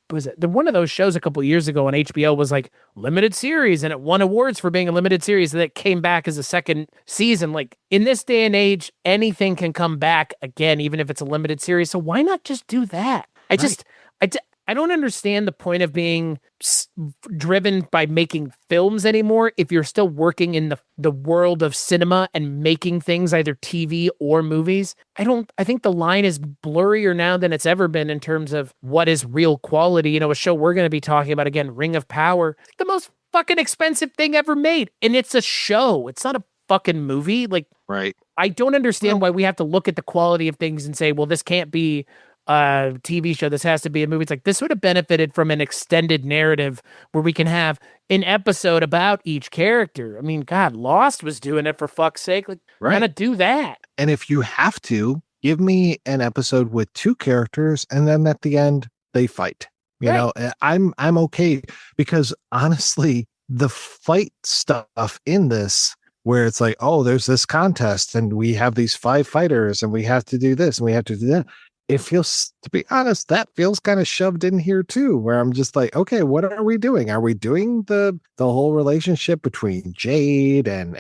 Was it one of those shows a couple years ago on HBO was like limited series and it won awards for being a limited series and it came back as a second season. Like, in this day and age, anything can come back again, even if it's a limited series. So why not just do that? I don't understand the point of being driven by making films anymore if you're still working in the world of cinema and making things, either TV or movies. I think the line is blurrier now than it's ever been in terms of what is real quality. A show we're going to be talking about again, Ring of Power, the most fucking expensive thing ever made. And it's a show. It's not a fucking movie. Like, right. I don't understand why we have to look at the quality of things and say, well, this can't be a TV show. This has to be a movie. It's like, this would have benefited from an extended narrative where we can have an episode about each character. I mean, God, Lost was doing it, for fuck's sake. Like, Right. Kind of do that. And if you have to, give me an episode with 2 characters, and then at the end they fight. You know, I'm okay, because honestly, the fight stuff in this, where it's like, oh, there's this contest and we have these 5 fighters and we have to do this and we have to do that. It feels, to be honest, that feels kind of shoved in here too, where I'm just like, okay, what are we doing? Are we doing the whole relationship between Jade and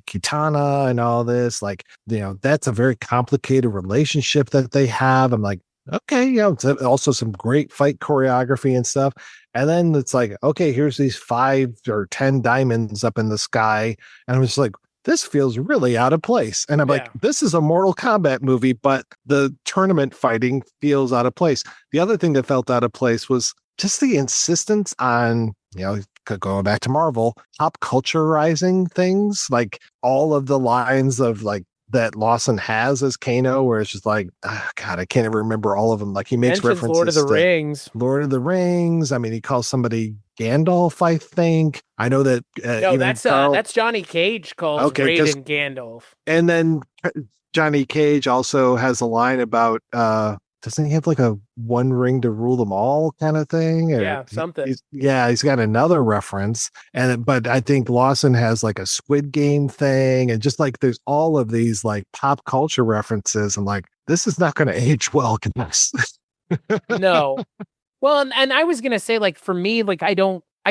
Kitana and all this? Like, that's a very complicated relationship that they have. I'm like, okay, it's also some great fight choreography and stuff. And then it's like, okay, here's these 5 or 10 diamonds up in the sky. And I'm just like, this feels really out of place. And I'm like, this is a Mortal Kombat movie, but the tournament fighting feels out of place. The other thing that felt out of place was just the insistence on, going back to Marvel, pop culturizing things, like all of the lines of like that Lawson has as Kano, where it's just like, God, I can't even remember all of them. Like, he makes references Lord of the Rings. Lord of the Rings. I mean, he calls somebody Gandalf, I think. I know that. No, that's Johnny Cage calls Raiden Gandalf. And then Johnny Cage also has a line about, doesn't he have like a one ring to rule them all kind of thing? Or something. He's got another reference. But I think Lawson has like a Squid Game thing, and just like there's all of these like pop culture references. I'm like, this is not going to age well, guys. No. Well, and I was going to say, like, for me, like, I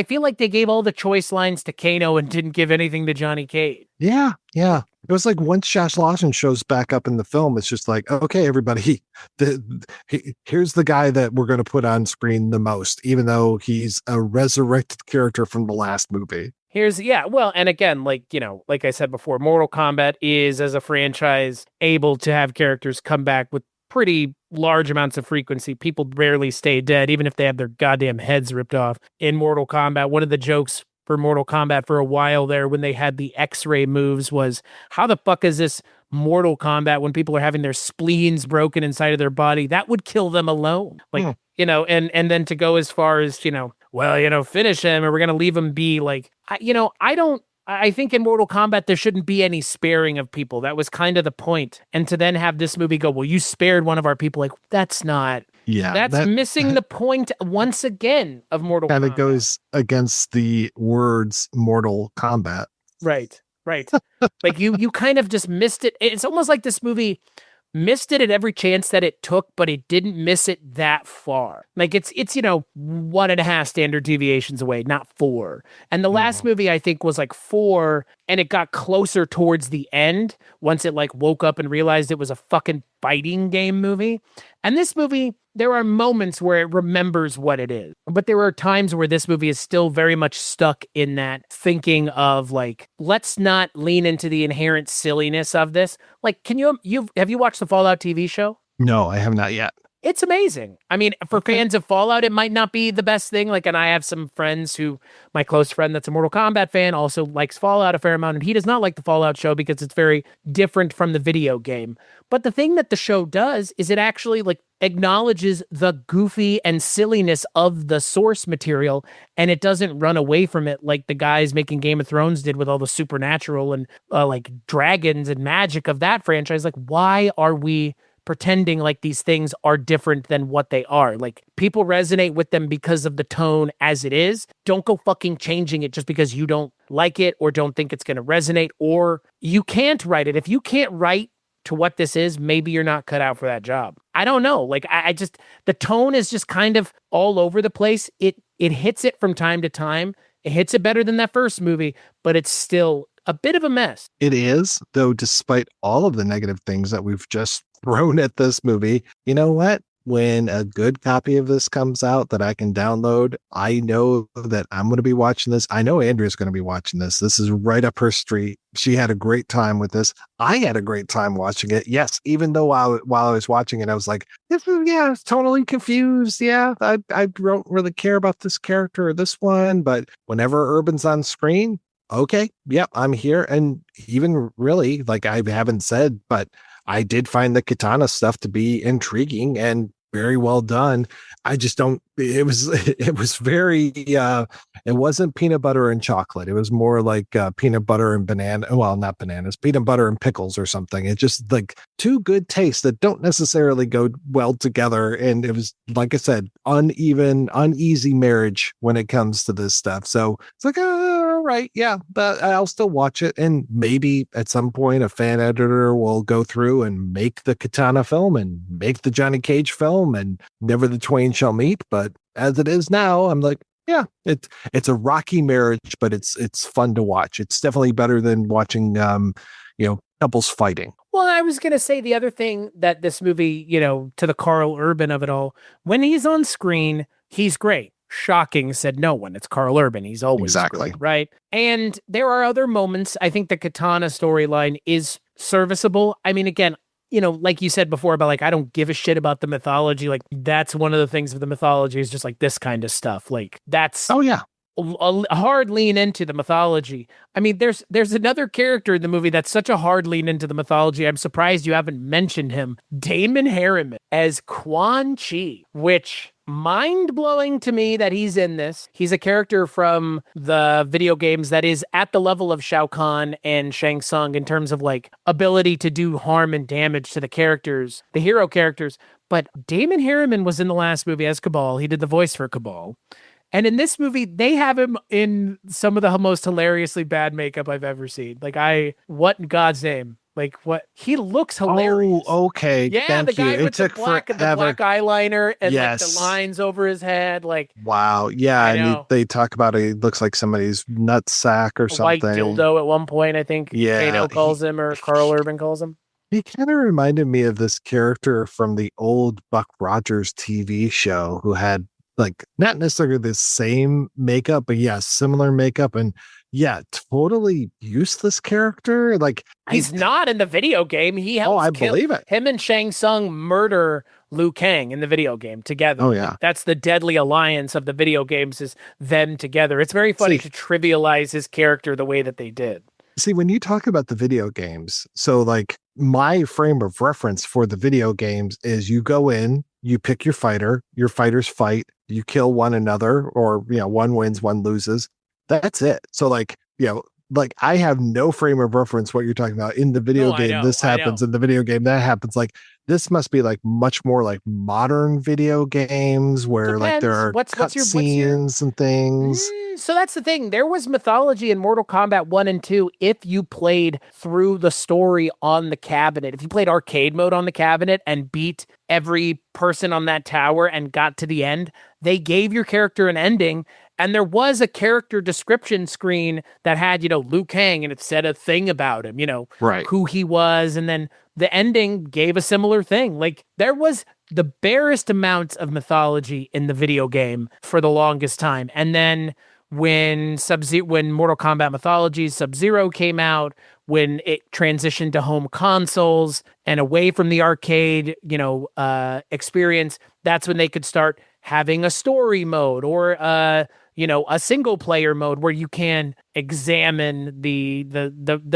feel like they gave all the choice lines to Kano and didn't give anything to Johnny Cage. Yeah. It was like once Josh Lawson shows back up in the film, it's just like, okay, everybody, here's the guy that we're going to put on screen the most, even though he's a resurrected character from the last movie. And again, like I said before, Mortal Kombat is, as a franchise, able to have characters come back with pretty large amounts of frequency. People rarely stay dead, even if they have their goddamn heads ripped off. In Mortal Kombat, one of the jokes for Mortal Kombat for a while there, when they had the X-ray moves, was, how the fuck is this Mortal Kombat when people are having their spleens broken inside of their body? That would kill them alone. Like, and then to go as far as, finish him, or we're going to leave him be. Like, I think in Mortal Kombat, there shouldn't be any sparing of people. That was kind of the point. And to then have this movie go, well, you spared one of our people. Like, that's not. Yeah. That's missing the point once again of Mortal Kombat. And it goes against the words Mortal Kombat. Right. Like, you kind of just missed it. It's almost like this movie missed it at every chance that it took, but it didn't miss it that far. Like, it's 1.5 standard deviations away, not 4. And the last movie, I think, was like 4, and it got closer towards the end once it like woke up and realized it was a fucking fighting game movie. And this movie, there are moments where it remembers what it is, but there are times where this movie is still very much stuck in that thinking of like, let's not lean into the inherent silliness of this. Like, have you watched the Fallout TV show? No, I have not yet. It's amazing. I mean, for fans of Fallout, it might not be the best thing. Like, and I have some friends my close friend that's a Mortal Kombat fan also likes Fallout a fair amount, and he does not like the Fallout show because it's very different from the video game. But the thing that the show does is it actually like acknowledges the goofy and silliness of the source material, and it doesn't run away from it like the guys making Game of Thrones did with all the supernatural and like dragons and magic of that franchise. Like, why are we pretending like these things are different than what they are? Like, people resonate with them because of the tone as it is. Don't go fucking changing it just because you don't like it or don't think it's going to resonate, or you can't write it. If you can't write to what this is, maybe you're not cut out for that job. I don't know. Like, I just, the tone is just kind of all over the place. It hits it from time to time. It hits it better than that first movie, but it's still a bit of a mess. It is, though, despite all of the negative things that we've just thrown at this movie. You know what? when a good copy of this comes out that I can download, I know that I'm going to be watching this. I know Andrea's going to be watching this. This is right up her street. She had a great time with this. I had a great time watching it. Yes, even though while I was watching it, I was like, I was totally confused. Yeah, I don't really care about this character or this one. But whenever Urban's on screen, okay, yep, I'm here. And even really, like I haven't said, but I did find the katana stuff to be intriguing and very well done. I just don't, it was very, it wasn't peanut butter and chocolate. It was more like peanut butter and banana. Well, not bananas, peanut butter and pickles or something. It's just like two good tastes that don't necessarily go well together. And it was, like I said, uneasy marriage when it comes to this stuff. So it's like, all right, yeah, but I'll still watch it. And maybe at some point a fan editor will go through and make the Katana film and make the Johnny Cage film, and never the twain shall meet. But as it is now, I'm like, yeah, it's a rocky marriage, but it's fun to watch. It's definitely better than watching, couples fighting. Well, I was going to say the other thing that this movie, to the Karl Urban of it all, when he's on screen, he's great. Shocking, said no one. It's Karl Urban. He's always exactly great, right? And there are other moments. I think the Katana storyline is serviceable. I mean, again, like you said before about like, I don't give a shit about the mythology. Like that's one of the things of the mythology is just like this kind of stuff. Like that's a hard lean into the mythology. I mean, there's another character in the movie that's such a hard lean into the mythology. I'm surprised you haven't mentioned him. Damon Harriman as Quan Chi, which mind-blowing to me that he's in this. He's a character from the video games that is at the level of Shao Kahn and Shang Tsung in terms of like ability to do harm and damage to the characters, the hero characters. But Damon Harriman was in the last movie as Cabal. He did the voice for Cabal. And in this movie, they have him in some of the most hilariously bad makeup I've ever seen. Like what in God's name? Like what? He looks hilarious. Oh, okay. Yeah, Thank the guy you. with the black eyeliner and like the lines over his head. Like wow, yeah. And they talk about it. He looks like somebody's nut sack or something. White dildo at one point, I think. Yeah, Kato calls him, or Karl Urban calls him. He kind of reminded me of this character from the old Buck Rogers TV show, who had like not necessarily the same makeup, but similar makeup, and totally useless character. Like he's not in the video game. He helps believe it. Him and Shang Tsung murder Liu Kang in the video game together. Oh yeah, that's the deadly alliance of the video games, is them together. It's very funny to trivialize his character the way that they did. See, when you talk about the video games, so like my frame of reference for the video games is you go in, you pick your fighters fight, you kill one another, or one wins, one loses. That's it. So like I have no frame of reference what you're talking about. In the video game, this happens. In the video game, that happens. Like this must be like much more like modern video games where like there are cutscenes and things. So that's the thing. There was mythology in Mortal Kombat 1 and 2 if you played through the story on the cabinet. If you played arcade mode on the cabinet and beat every person on that tower and got to the end, they gave your character an ending. And there was a character description screen that had, Liu Kang, and it said a thing about him, who he was. And then the ending gave a similar thing. Like there was the barest amounts of mythology in the video game for the longest time. And then when Mortal Kombat Mythology Sub-Zero came out, when it transitioned to home consoles and away from the arcade, experience, that's when they could start having a story mode or a single player mode where you can examine the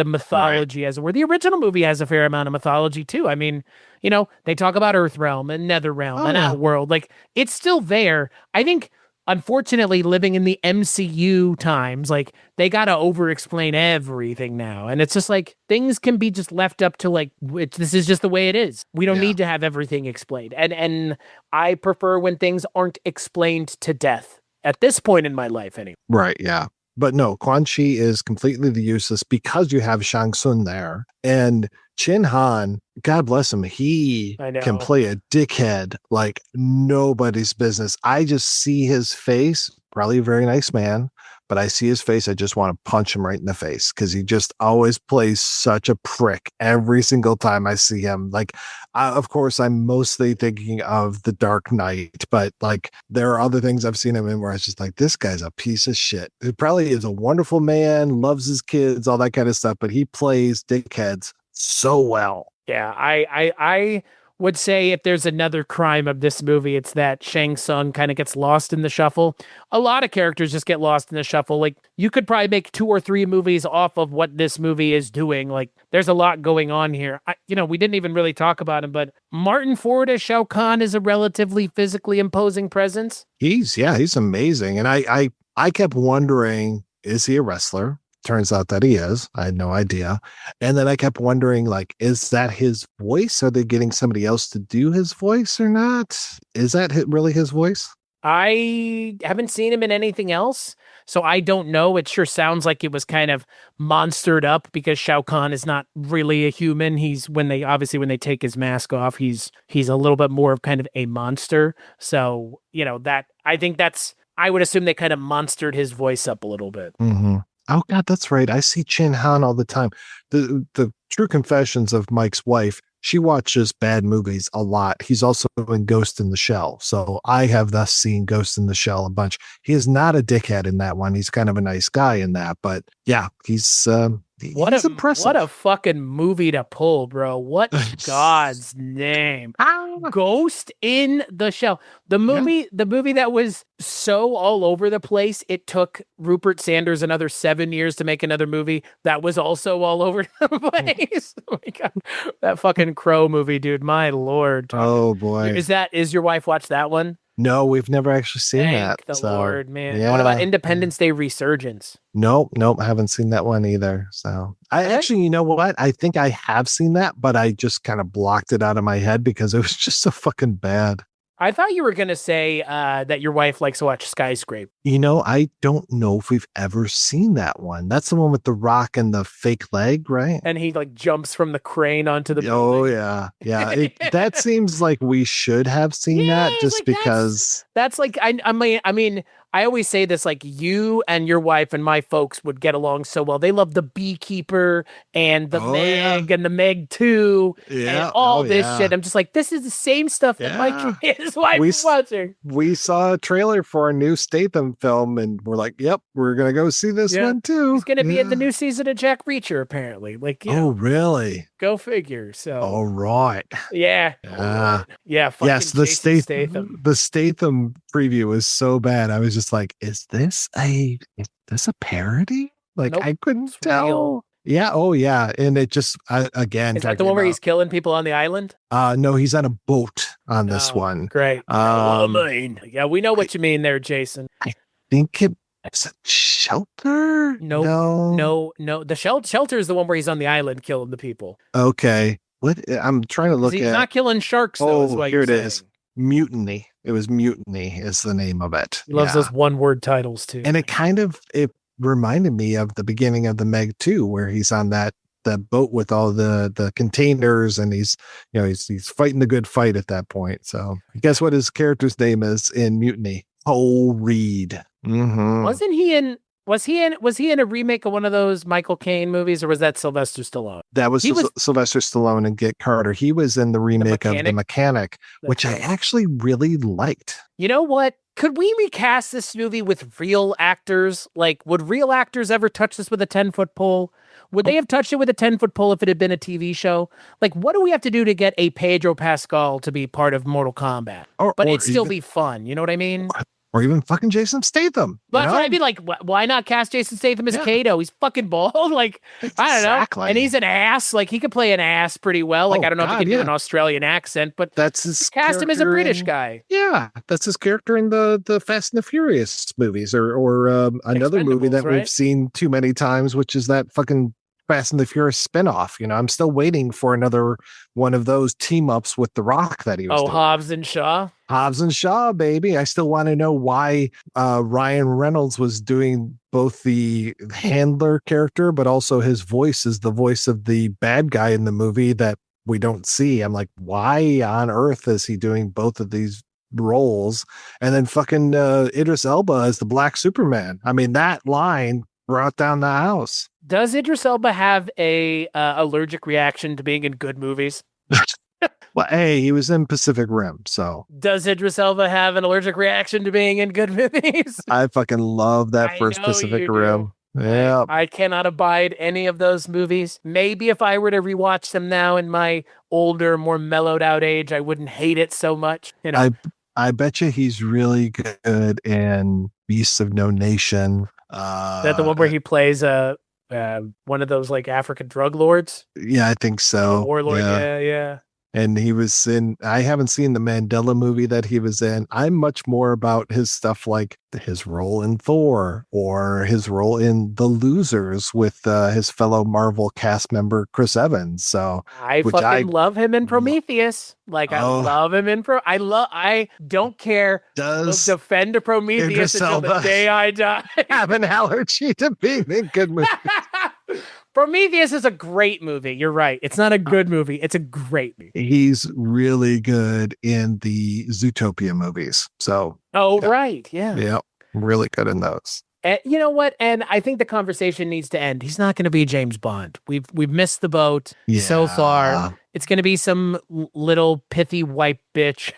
mythology, as it were. The original movie has a fair amount of mythology too. I mean, they talk about Earthrealm and Netherrealm and Outworld. Like it's still there. I think, unfortunately, living in the MCU times, like they got to over-explain everything now. And it's just like things can be just left up to like, this is just the way it is. We don't need to have everything explained. And I prefer when things aren't explained to death at this point in my life anyway. Right, yeah. But no, Quan Chi is completely the useless because you have Shang Tsung there. And Chin Han, God bless him, he can play a dickhead like nobody's business. I just see his face, probably a very nice man, but I see his face. I just want to punch him right in the face because he just always plays such a prick every single time I see him. Like, of course, I'm mostly thinking of The Dark Knight, but like there are other things I've seen him in where I was just like, this guy's a piece of shit. He probably is a wonderful man, loves his kids, all that kind of stuff, but he plays dickheads so well. Yeah, I would say if there's another crime of this movie, it's that Shang Tsung kind of gets lost in the shuffle. A lot of characters just get lost in the shuffle. Like, you could probably make 2 or 3 movies off of what this movie is doing. Like, there's a lot going on here. We didn't even really talk about him, but Martin Ford as Shao Kahn is a relatively physically imposing presence. He's amazing. And I kept wondering, is he a wrestler? Turns out that he is. I had no idea. And then I kept wondering, like, is that his voice? Are they getting somebody else to do his voice or not? Is that really his voice? I haven't seen him in anything else, so I don't know. It sure sounds like it was kind of monstered up because Shao Kahn is not really a human. When they take his mask off, he's a little bit more of kind of a monster. So, I would assume they kind of monstered his voice up a little bit. Mm-hmm. Oh God, that's right. I see Chin Han all the time. The True Confessions of Mike's wife, she watches bad movies a lot. He's also in Ghost in the Shell. So I have thus seen Ghost in the Shell a bunch. He is not a dickhead in that one. He's kind of a nice guy in that, but yeah, he's impressive. What a fucking movie to pull, bro. What God's name? Ghost in the Shell. The movie that was so all over the place, it took Rupert Sanders another 7 years to make another movie that was also all over the place. Oh my God. That fucking Crow movie, dude. My Lord. Oh boy. Is your wife watched that one? No, we've never actually seen Thank that. the Lord, man. Yeah. What about Independence Day Resurgence? Nope, I haven't seen that one either. So actually, you know what? I think I have seen that, but I just kind of blocked it out of my head because it was just so fucking bad. I thought you were going to say that your wife likes to watch Skyscraper. I don't know if we've ever seen that one. That's the one with the rock and the fake leg, right? And he like jumps from the crane onto the building. Oh, yeah. That seems like we should have seen that just like because... That's like, I mean, I always say this, like, you and your wife and my folks would get along so well. They love The Beekeeper and the Meg and the Meg 2 and all this shit. I'm just like, this is the same stuff that Mike and his wife was watching. We saw a trailer for a new Statham film and we're like, yep, we're going to go see this one too. He's going to be in the new season of Jack Reacher, apparently. Like, really? Go figure. So, all right. Yeah. Yes, the Statham preview is so bad. I was just like, is this a parody? Like, nope, I couldn't tell. Real. Yeah. Oh, yeah. And it just again. Is that the one where he's killing people on the island? No, he's on a boat on this one. Great. Yeah, we know what you mean there, Jason. I think it's a Shelter. No. The Shelter is the one where he's on the island killing the people. Okay. What I'm trying to look at. He's not killing sharks. Though, is what here you're it saying. Is. Mutiny. It was Mutiny is the name of it. He loves those one-word titles too. And it reminded me of the beginning of the Meg 2, where he's on the boat with all the containers, and he's fighting the good fight at that point. So guess what his character's name is in Mutiny? Cole Reed. Mm-hmm. Was he in a remake of one of those Michael Caine movies, or was that Sylvester Stallone? That was Sylvester Stallone and Get Carter. He was in the remake of The Mechanic, which I actually really liked. You know what? Could we recast this movie with real actors? Like, would real actors ever touch this with a 10-foot pole? Would they have touched it with a 10-foot pole if it had been a TV show? Like, what do we have to do to get a Pedro Pascal to be part of Mortal Kombat? But it'd still be fun. You know what I mean? Or even fucking Jason Statham. But that's what I'd be like, why not cast Jason Statham as Kato? He's fucking bald. Like, I don't know. And he's an ass. Like, he could play an ass pretty well. Like, I don't know if he could do an Australian accent, but that's his cast him as a British guy. Yeah, that's his character in the Fast and the Furious movies, or another movie that we've seen too many times, which is that fucking Fast and the Furious spinoff. I'm still waiting for another one of those team ups with The Rock that he was doing. Hobbs and Shaw. Hobbs and Shaw, baby. I still want to know why Ryan Reynolds was doing both the handler character, but also his voice is the voice of the bad guy in the movie that we don't see. I'm like, why on earth is he doing both of these roles, and then fucking Idris Elba as the Black Superman. I mean, that line brought down the house. Does Idris Elba have a allergic reaction to being in good movies? Well, hey, he was in Pacific Rim, so. Does Idris Elba have an allergic reaction to being in good movies? I fucking love that I first know Pacific you do. Rim. Yeah. I cannot abide any of those movies. Maybe if I were to rewatch them now in my older, more mellowed out age, I wouldn't hate it so much. You know, I bet you he's really good in Beasts of No Nation. is that the one where he plays one of those like African drug lords? Yeah, I think so. Warlord, yeah. And he was in, I haven't seen the Mandela movie that he was in. I'm much more about his stuff like his role in Thor or his role in The Losers with his fellow Marvel cast member, Chris Evans. So I love him in Prometheus. Like I love him in I don't care. Does I'll defend a Prometheus Idris until the Elba day I die. have an allergy to being in good movies? Prometheus is a great movie. You're right. It's not a good movie. It's a great movie. He's really good in the Zootopia movies. So, right. Yeah. Yeah, really good in those. And you know what? And I think the conversation needs to end. He's not going to be James Bond. We've missed the boat so far. It's going to be some little pithy white bitch.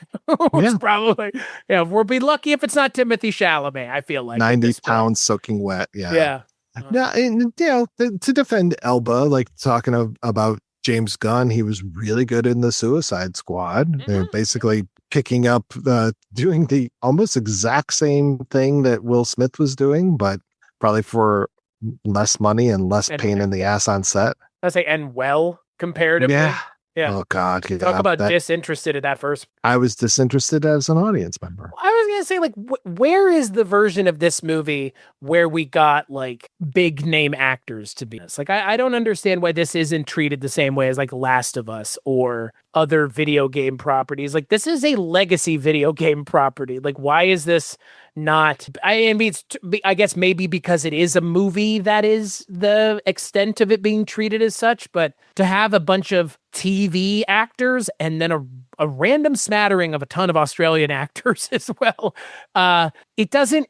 Who's probably, we'll be lucky if it's not Timothy Chalamet. I feel like 90 pounds soaking wet. Yeah. No, and to defend Elba, like talking about James Gunn, he was really good in the Suicide Squad. They're basically picking up, doing the almost exact same thing that Will Smith was doing, but probably for less money and less pain in the ass on set. I say, and comparatively. Yeah. Oh God. Yeah. Talk about disinterested in that first. I was disinterested as an audience member. I was going to say, like, where is the version of this movie where we got like big name actors to be this? Like, I don't understand why this isn't treated the same way as like Last of Us or other video game properties. Like, this is a legacy video game property. Like, why is this not? I mean, I guess maybe because it is a movie that is the extent of it being treated as such, but to have a bunch of TV actors and then a random smattering of a ton of Australian actors as well, it doesn't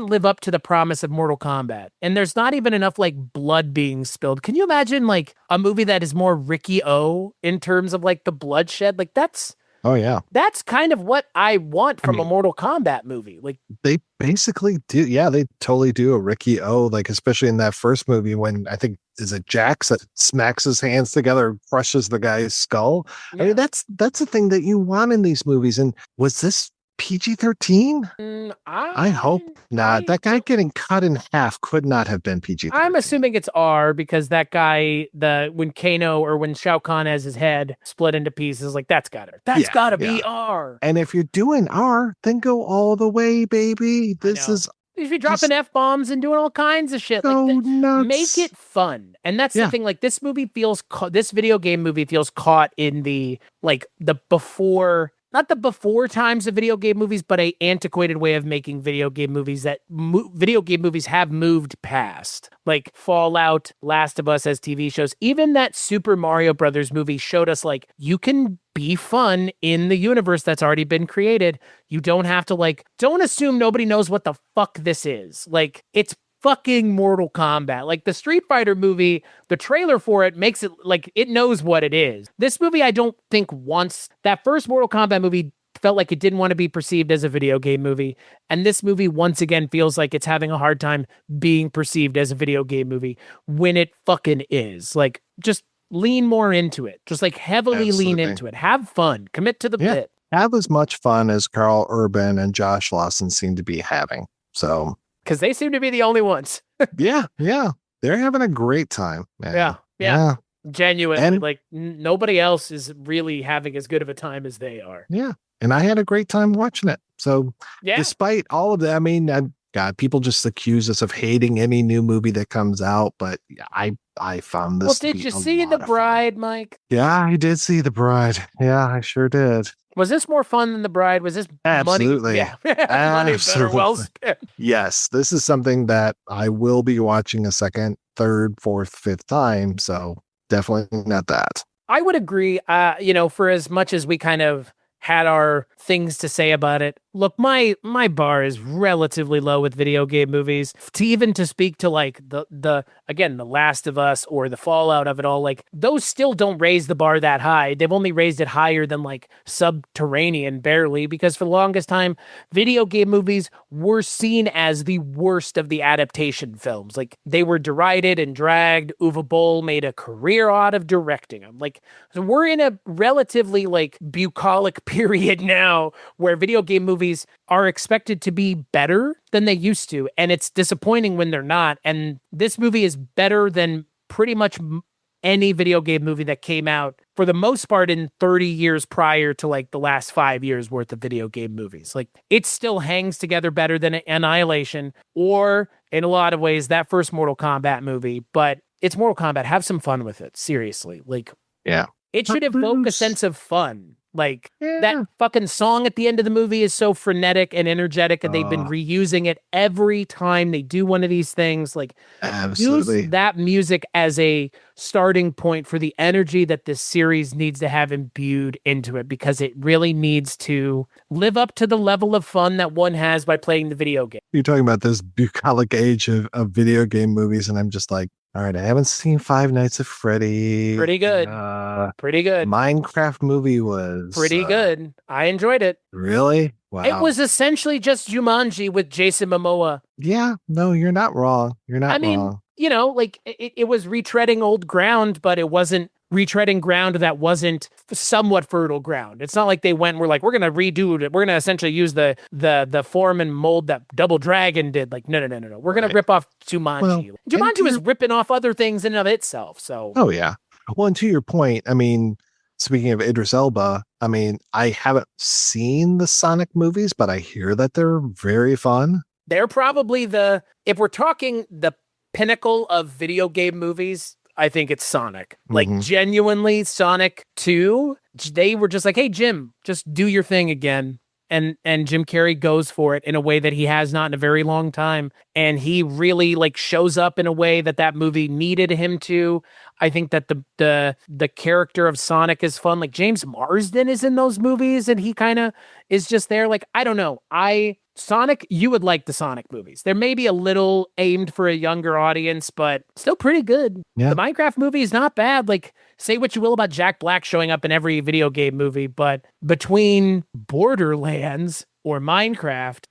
live up to the promise of Mortal Kombat. And there's not even enough like blood being spilled. Can you imagine like a movie that is more Ricky O in terms of like the bloodshed? Like that's kind of what I want from a Mortal Kombat movie. Like they basically do. Yeah, they totally do a Ricky O, like especially in that first movie when I think is it Jax that smacks his hands together, crushes the guy's skull. Yeah. I mean, that's the thing that you want in these movies. And was this PG-13? I hope not. That guy getting cut in half could not have been PG-13. I'm assuming it's R because that guy, when Shao Kahn has his head split into pieces, like that's gotta be R. And if you're doing R, then go all the way, baby. You should be dropping F-bombs and doing all kinds of shit. Go nuts. Make it fun. And that's the thing. Like this video game movie feels caught in the before. Not the before times of video game movies, but a antiquated way of making video game movies that video game movies have moved past. Like Fallout, Last of Us as TV shows. Even that Super Mario Brothers movie showed us like you can be fun in the universe that's already been created. You don't have to don't assume nobody knows what the fuck this is. Like it's fucking Mortal Kombat. Like the Street Fighter movie, the trailer for it makes it like it knows what it is. This movie, I don't think that first Mortal Kombat movie felt like it didn't want to be perceived as a video game movie. And this movie, once again, feels like it's having a hard time being perceived as a video game movie when it fucking is. Like, just lean more into it. Just like heavily lean into it. Have fun. Commit to the bit. Have as much fun as Karl Urban and Josh Lawson seem to be having. So... because they seem to be the only ones. Yeah. They're having a great time, man. Yeah. Genuinely. And, like, nobody else is really having as good of a time as they are. Yeah. And I had a great time watching it. So, despite all of that, I mean, God, people just accuse us of hating any new movie that comes out, but I found this. Well, did you see The Bride, Mike? Yeah, I did see The Bride. Yeah, I sure did. Was this more fun than The Bride? Was this absolutely? Money? Yeah, money better well spent. Yes, this is something that I will be watching a second, third, fourth, fifth time. So definitely not that. I would agree. For as much as we kind of had our things to say about it. Look, my bar is relatively low with video game movies. To speak to like the again, The Last of Us or the fallout of it all, like those still don't raise the bar that high. They've only raised it higher than like Subterranean, barely, because for the longest time, video game movies were seen as the worst of the adaptation films. Like they were derided and dragged. Uwe Boll made a career out of directing them. Like, so we're in a relatively like bucolic period now where video game movies are expected to be better than they used to, and it's disappointing when they're not. And this movie is better than pretty much any video game movie that came out for the most part in 30 years prior to like the last 5 years worth of video game movies. Like it still hangs together better than Annihilation or in a lot of ways that first Mortal Kombat movie, but it's Mortal Kombat. Have some fun with it. Seriously. Like, Yeah. it should evoke a sense of fun. Like that fucking song at the end of the movie is so frenetic and energetic, and they've been reusing it every time they do one of these things. Like, Absolutely. use that music as a starting point for the energy that this series needs to have imbued into it, because it really needs to live up to the level of fun that one has by playing the video game. You're talking about this bucolic age of video game movies, and I'm just like, all right, I haven't seen Five Nights at Freddy. Pretty good. Pretty good. Minecraft movie was Pretty good. I enjoyed it. Really? Wow. It was essentially just Jumanji with Jason Momoa. Yeah, no, you're not wrong. You're not wrong. You know, like it was retreading old ground, but it wasn't retreading ground that wasn't somewhat fertile ground. It's not like they went and were like, we're going to redo it. We're going to essentially use the form and mold that Double Dragon did. Like, no. We're going to rip off Jumanji. Well, Jumanji was ripping off other things in and of itself. So. Oh, yeah. Well, and to your point, I mean, speaking of Idris Elba, I mean, I haven't seen the Sonic movies, but I hear that they're very fun. They're probably if we're talking the pinnacle of video game movies, I think it's Sonic. Like, genuinely, Sonic 2, they were just like, hey, Jim, just do your thing again. And Jim Carrey goes for it in a way that he has not in a very long time. And he really like shows up in a way that movie needed him to. I think that the character of Sonic is fun. Like James Marsden is in those movies and he kind of is just there. Like, I don't know. Sonic, you would like the Sonic movies. They're maybe a little aimed for a younger audience, but still pretty good. Yeah. The Minecraft movie is not bad. Like, say what you will about Jack Black showing up in every video game movie, but between Borderlands or Minecraft,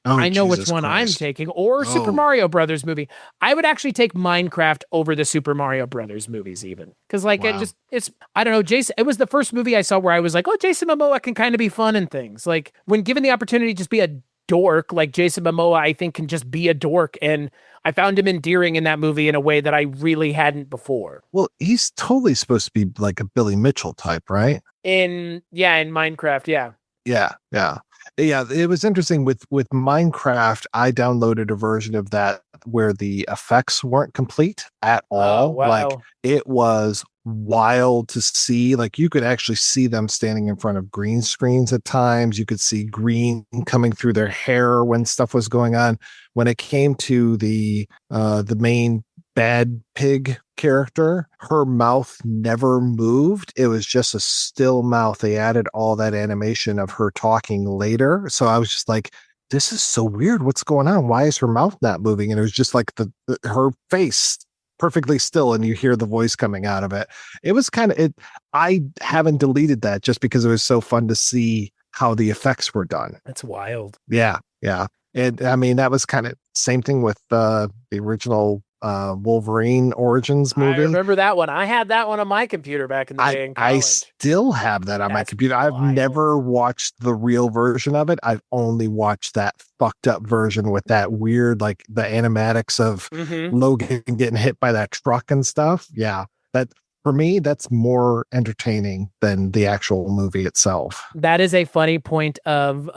I know which one I'm taking, or Super Mario Brothers movie. I would actually take Minecraft over the Super Mario Brothers movies even. Because like, I don't know, Jason, it was the first movie I saw where I was like, oh, Jason Momoa can kind of be fun and things. Like when given the opportunity to just be a dork, like Jason Momoa, I think can just be a dork. And I found him endearing in that movie in a way that I really hadn't before. Well, he's totally supposed to be like a Billy Mitchell type, right? In Minecraft, yeah. Yeah, it was interesting with Minecraft. I downloaded a version of that where the effects weren't complete at all. Oh, wow. Like it was wild to see. Like you could actually see them standing in front of green screens at times. You could see green coming through their hair when stuff was going on. When it came to the main bad pig character, her mouth never moved. It was just a still mouth. They added all that animation of her talking later. So I was just like, this is so weird. What's going on? Why is her mouth not moving? And it was just like her face perfectly still, and you hear the voice coming out of it. It was kind of it. I haven't deleted that just because it was so fun to see how the effects were done. That's wild. Yeah. And I mean, that was kind of same thing with the original Wolverine Origins movie. I remember that one. I had that one on my computer back in the day in college. I still have that on my computer. I've never watched the real version of it. I've only watched that fucked up version with that weird, like the animatics of Logan getting hit by that truck and stuff. Yeah. That for me, that's more entertaining than the actual movie itself. That is a funny point of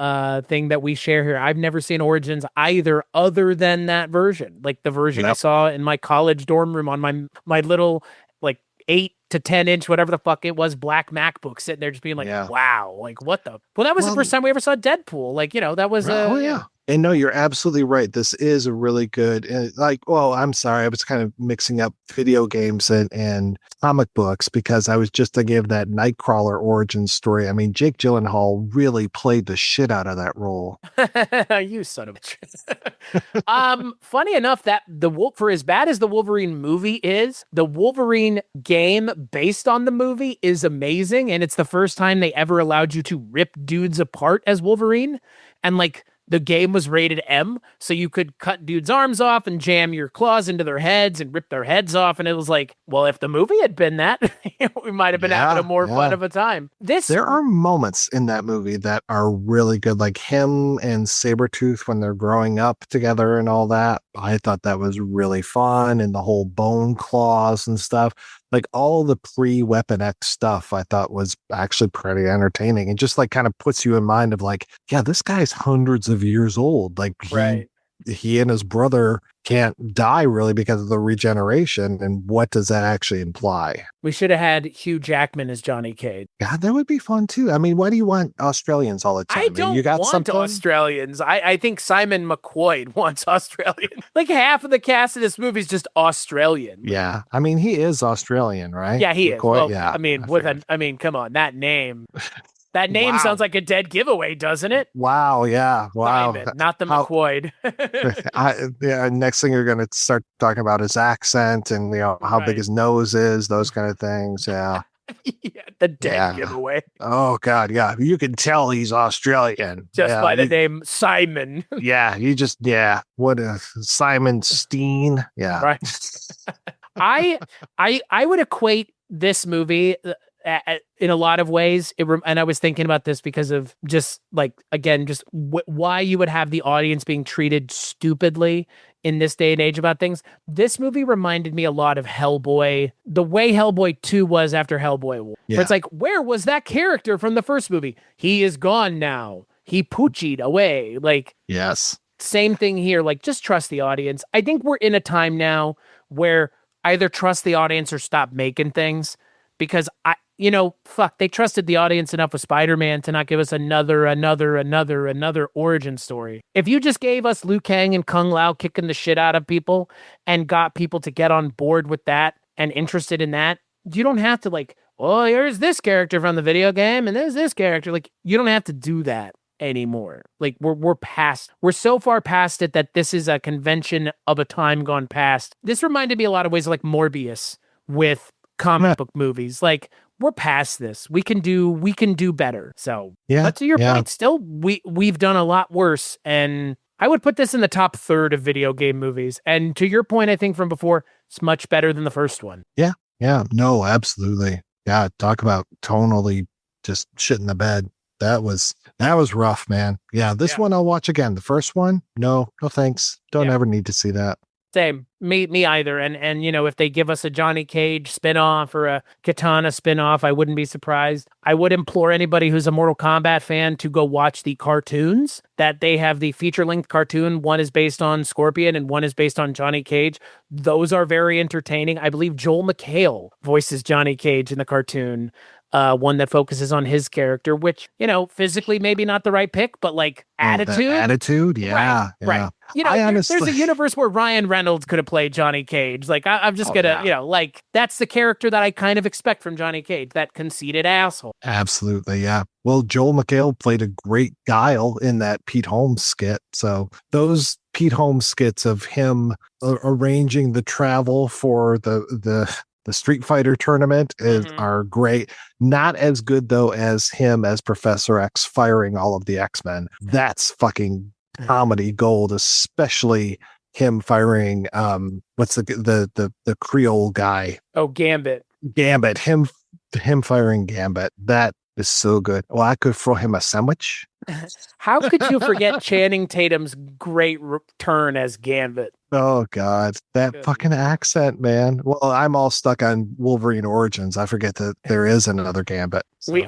thing that we share here. I've never seen Origins either other than that version. Like the version I saw in my college dorm room on my little like 8 to 10 inch, whatever the fuck it was, black MacBook sitting there just being like, wow, like what the? Well, that was the first time we ever saw Deadpool. Like, you know, that was And no, you're absolutely right. This is a really good, well, I'm sorry. I was kind of mixing up video games and comic books because I was just thinking of that Nightcrawler origin story. I mean, Jake Gyllenhaal really played the shit out of that role. You son of a bitch. Funny enough, that for as bad as the Wolverine movie is, the Wolverine game based on the movie is amazing. And it's the first time they ever allowed you to rip dudes apart as Wolverine. And like, the game was rated M, so you could cut dudes' arms off and jam your claws into their heads and rip their heads off. And it was like, well, if the movie had been that, we might have been having a more fun of a time. There are moments in that movie that are really good, like him and Sabretooth when they're growing up together and all that. I thought that was really fun, and the whole bone claws and stuff. Like all the pre-Weapon X stuff I thought was actually pretty entertaining and just like kind of puts you in mind of like, yeah, this guy's hundreds of years old. Like he and his brother can't die really because of the regeneration. And what does that actually imply? We should have had Hugh Jackman as Johnny Cage. God, that would be fun too. I mean, why do you want Australians all the time? I don't want Australians. I think Simon McQuoid wants Australian. Like half of the cast of this movie is just Australian. Yeah. I mean, he is Australian, right? Yeah, he McQuoid? is. Well, I mean, come on, that name. That name sounds like a dead giveaway, doesn't it? Wow, yeah. Wow. Simon, not the McQuoid. Next thing you're going to start talking about his accent and how big his nose is, those kind of things. Yeah. The dead giveaway. Oh God, yeah. You can tell he's Australian. Just by the name Simon. What a Simon Steen. Yeah. Right. I would equate this movie in a lot of ways, and I was thinking about this because of just like, again, just why you would have the audience being treated stupidly in this day and age about things. This movie reminded me a lot of Hellboy, the way Hellboy 2 was after Hellboy 1. Yeah. Where it's like, where was that character from the first movie? He is gone now. He poochied away. Like, yes. Same thing here. Like, just trust the audience. I think we're in a time now where either trust the audience or stop making things, because they trusted the audience enough with Spider-Man to not give us another origin story. If you just gave us Liu Kang and Kung Lao kicking the shit out of people and got people to get on board with that and interested in that, you don't have to like, oh, here's this character from the video game and there's this character. Like, you don't have to do that anymore. Like, we're so far past it that this is a convention of a time gone past. This reminded me a lot of ways of like Morbius with comic book movies. Like, we're past this. We can do better. So, but to your point, still we've done a lot worse. And I would put this in the top third of video game movies. And to your point, I think from before, it's much better than the first one. Yeah. Yeah. No, absolutely. Yeah. Talk about tonally just shit in the bed. That was rough, man. Yeah. This one I'll watch again. The first one, no thanks. Don't ever need to see that. Same. Me either. And if they give us a Johnny Cage spinoff or a Katana spinoff, I wouldn't be surprised. I would implore anybody who's a Mortal Kombat fan to go watch the cartoons. That they have the feature-length cartoon. One is based on Scorpion and one is based on Johnny Cage. Those are very entertaining. I believe Joel McHale voices Johnny Cage in the cartoon. One that focuses on his character, which, physically maybe not the right pick, but like attitude. Yeah. Right. There's a universe where Ryan Reynolds could have played Johnny Cage. Like, I'm just like, that's the character that I kind of expect from Johnny Cage, that conceited asshole. Absolutely. Yeah. Well, Joel McHale played a great Guile in that Pete Holmes skit. So those Pete Holmes skits of him arranging the travel for the Street Fighter tournament are great. Not as good though as him as Professor X firing all of the X-Men. That's fucking comedy gold, especially him firing what's the Creole guy? Oh, Gambit. Him firing Gambit. That is so good. Well, I could throw him a sandwich. How could you forget Channing Tatum's great turn as Gambit? Oh God, that fucking accent, man. Well, I'm all stuck on Wolverine Origins. I forget that there is another Gambit. So. Right.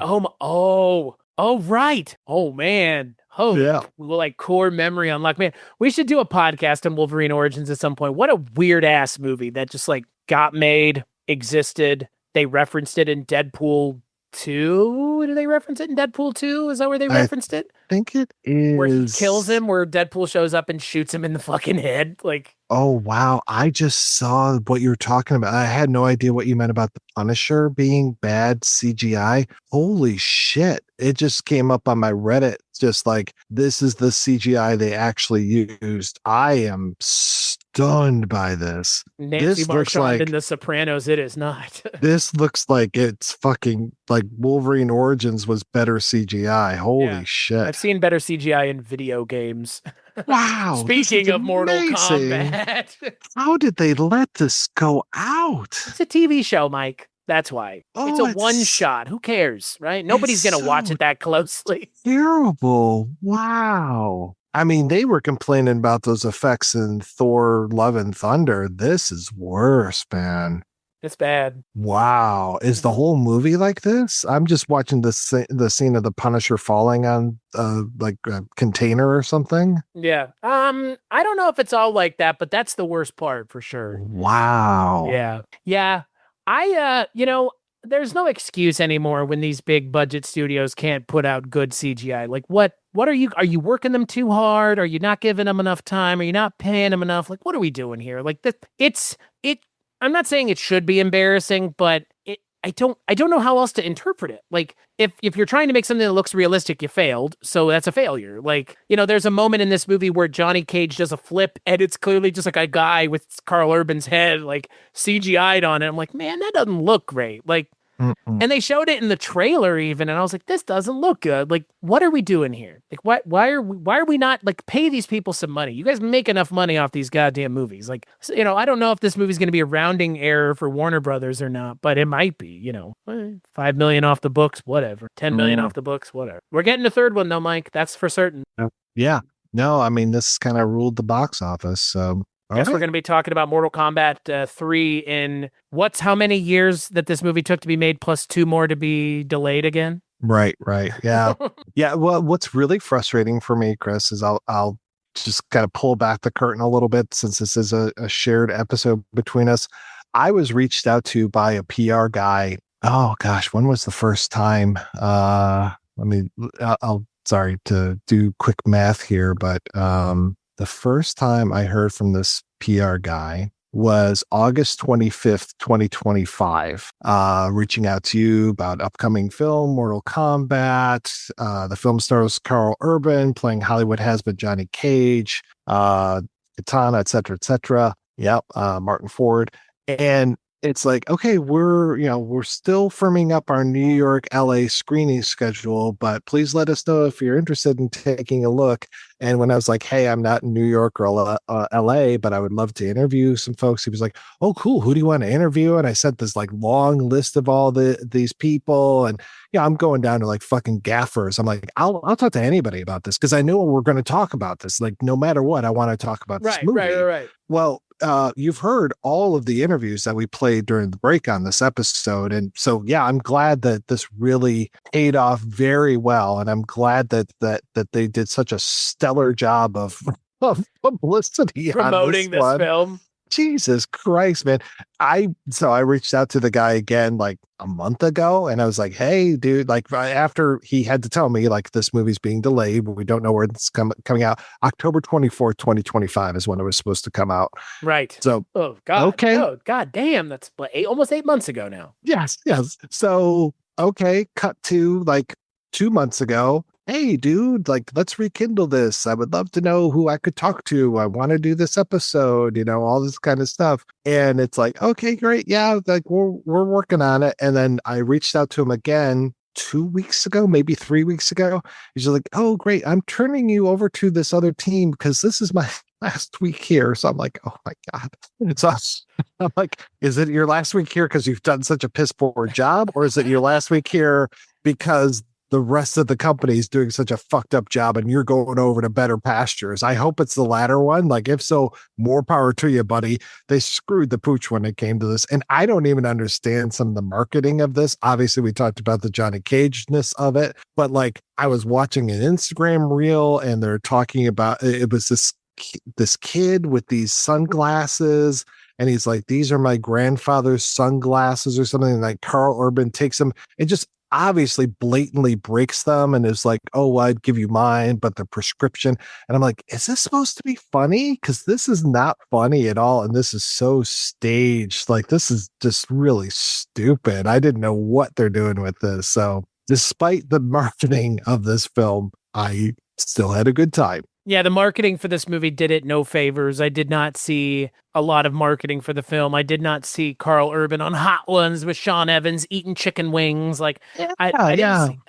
Oh man. Oh yeah. Like core memory unlocked. Man, we should do a podcast on Wolverine Origins at some point. What a weird ass movie that just like got made, existed. They referenced it in Deadpool 2. Do they reference it in Deadpool 2? Is that where they referenced it? I think it is. Where he kills him, where Deadpool shows up and shoots him in the fucking head. Like, oh, wow. I just saw what you were talking about. I had no idea what you meant about the Punisher being bad CGI. Holy shit. It just came up on my Reddit. Just like, this is the CGI they actually used. I am stunned by this. Nancy This looks Marchand in like The Sopranos. It is not. this looks like it's fucking like Wolverine Origins was better CGI. Holy Yeah. shit. I've seen better CGI in video games. Wow. Speaking of Mortal amazing. Kombat. How did they let this go out? It's a TV show, Mike. That's why. It's a Oh, one shot. Who cares, right? Nobody's going to watch so it that closely. Terrible. Wow. I mean, they were complaining about those effects in Thor Love and Thunder. This is worse, man. It's bad. Wow. Is the whole movie like this? I'm just watching the scene of the Punisher falling on like a container or something. Yeah. I don't know if it's all like that, but that's the worst part for sure. Wow. Yeah. Yeah. There's no excuse anymore when these big budget studios can't put out good CGI. Like what are you working them too hard? Are you not giving them enough time? Are you not paying them enough? Like, what are we doing here? Like I'm not saying it should be embarrassing, but I don't know how else to interpret it. Like if you're trying to make something that looks realistic, you failed. So that's a failure. Like, there's a moment in this movie where Johnny Cage does a flip and it's clearly just like a guy with Karl Urban's head, like CGI'd on it. I'm like, man, that doesn't look great. Like, and they showed it in the trailer even, and I was like, this doesn't look good. Like, what are we doing here? Like, why are we not like pay these people some money? You guys make enough money off these goddamn movies. Like, I don't know if this movie's going to be a rounding error for Warner Brothers or not, but it might be. $5 million off the books, whatever. $10 million off the books, whatever. We're getting a third one though, Mike. That's for certain. Yeah. No, I mean, this kind of ruled the box office. So. Yes, we're going to be talking about Mortal Kombat 3 in how many years that this movie took to be made, plus 2 more to be delayed again? Right. Yeah. Yeah. Well, what's really frustrating for me, Chris, is I'll just kind of pull back the curtain a little bit since this is a shared episode between us. I was reached out to by a PR guy. Oh gosh, when was the first time? Sorry to do quick math here, but the first time I heard from this PR guy was August 25th, 2025, reaching out to you about upcoming film, Mortal Kombat. The film stars Karl Urban playing Hollywood has-been Johnny Cage, Katana, et cetera. Yep, Martin Ford. And it's like, okay, we're still firming up our New York, LA screening schedule, but please let us know if you're interested in taking a look. And when I was like, hey, I'm not in New York or LA, but I would love to interview some folks, he was like, oh, cool. Who do you want to interview? And I sent this like long list of all these people. And I'm going down to like fucking gaffers. I'm like, I'll talk to anybody about this because I know we're going to talk about this. Like, no matter what, I want to talk about this movie. Right. Well, you've heard all of the interviews that we played during the break on this episode. And so, yeah, I'm glad that this really paid off very well. And I'm glad that they did such a stellar job of publicity promoting this film. Jesus Christ, man. I reached out to the guy again like a month ago and I was like, hey, dude, like after he had to tell me like this movie's being delayed, but we don't know where it's coming out. October 24th, 2025 is when it was supposed to come out. Right. So, oh, God. Okay. Oh, God damn. That's almost 8 months ago now. Yes. So, okay. Cut to like 2 months ago. Hey, dude, like, let's rekindle this. I would love to know who I could talk to. I want to do this episode, all this kind of stuff. And it's like, okay, great. Yeah, like we're working on it. And then I reached out to him again 2 weeks ago, maybe 3 weeks ago. He's like, oh, great. I'm turning you over to this other team because this is my last week here. So I'm like, oh my God, it's us. I'm like, is it your last week here because you've done such a piss poor job? Or is it your last week here because the rest of the company is doing such a fucked up job and you're going over to better pastures? I hope it's the latter one. Like, if so, more power to you, buddy. They screwed the pooch when it came to this. And I don't even understand some of the marketing of this. Obviously, we talked about the Johnny Cage-ness of it, but like I was watching an Instagram reel and they're talking about, it was this kid with these sunglasses. And he's like, these are my grandfather's sunglasses or something. And like Karl Urban takes them and just, obviously blatantly breaks them and is like, oh, well, I'd give you mine, but the prescription. And I'm like, is this supposed to be funny? Because this is not funny at all. And this is so staged. Like, this is just really stupid. I didn't know what they're doing with this. So despite the marketing of this film, I still had a good time. Yeah, the marketing for this movie did it no favors. I did not see a lot of marketing for the film. I did not see Karl Urban on Hot Ones with Sean Evans eating chicken wings. Like, I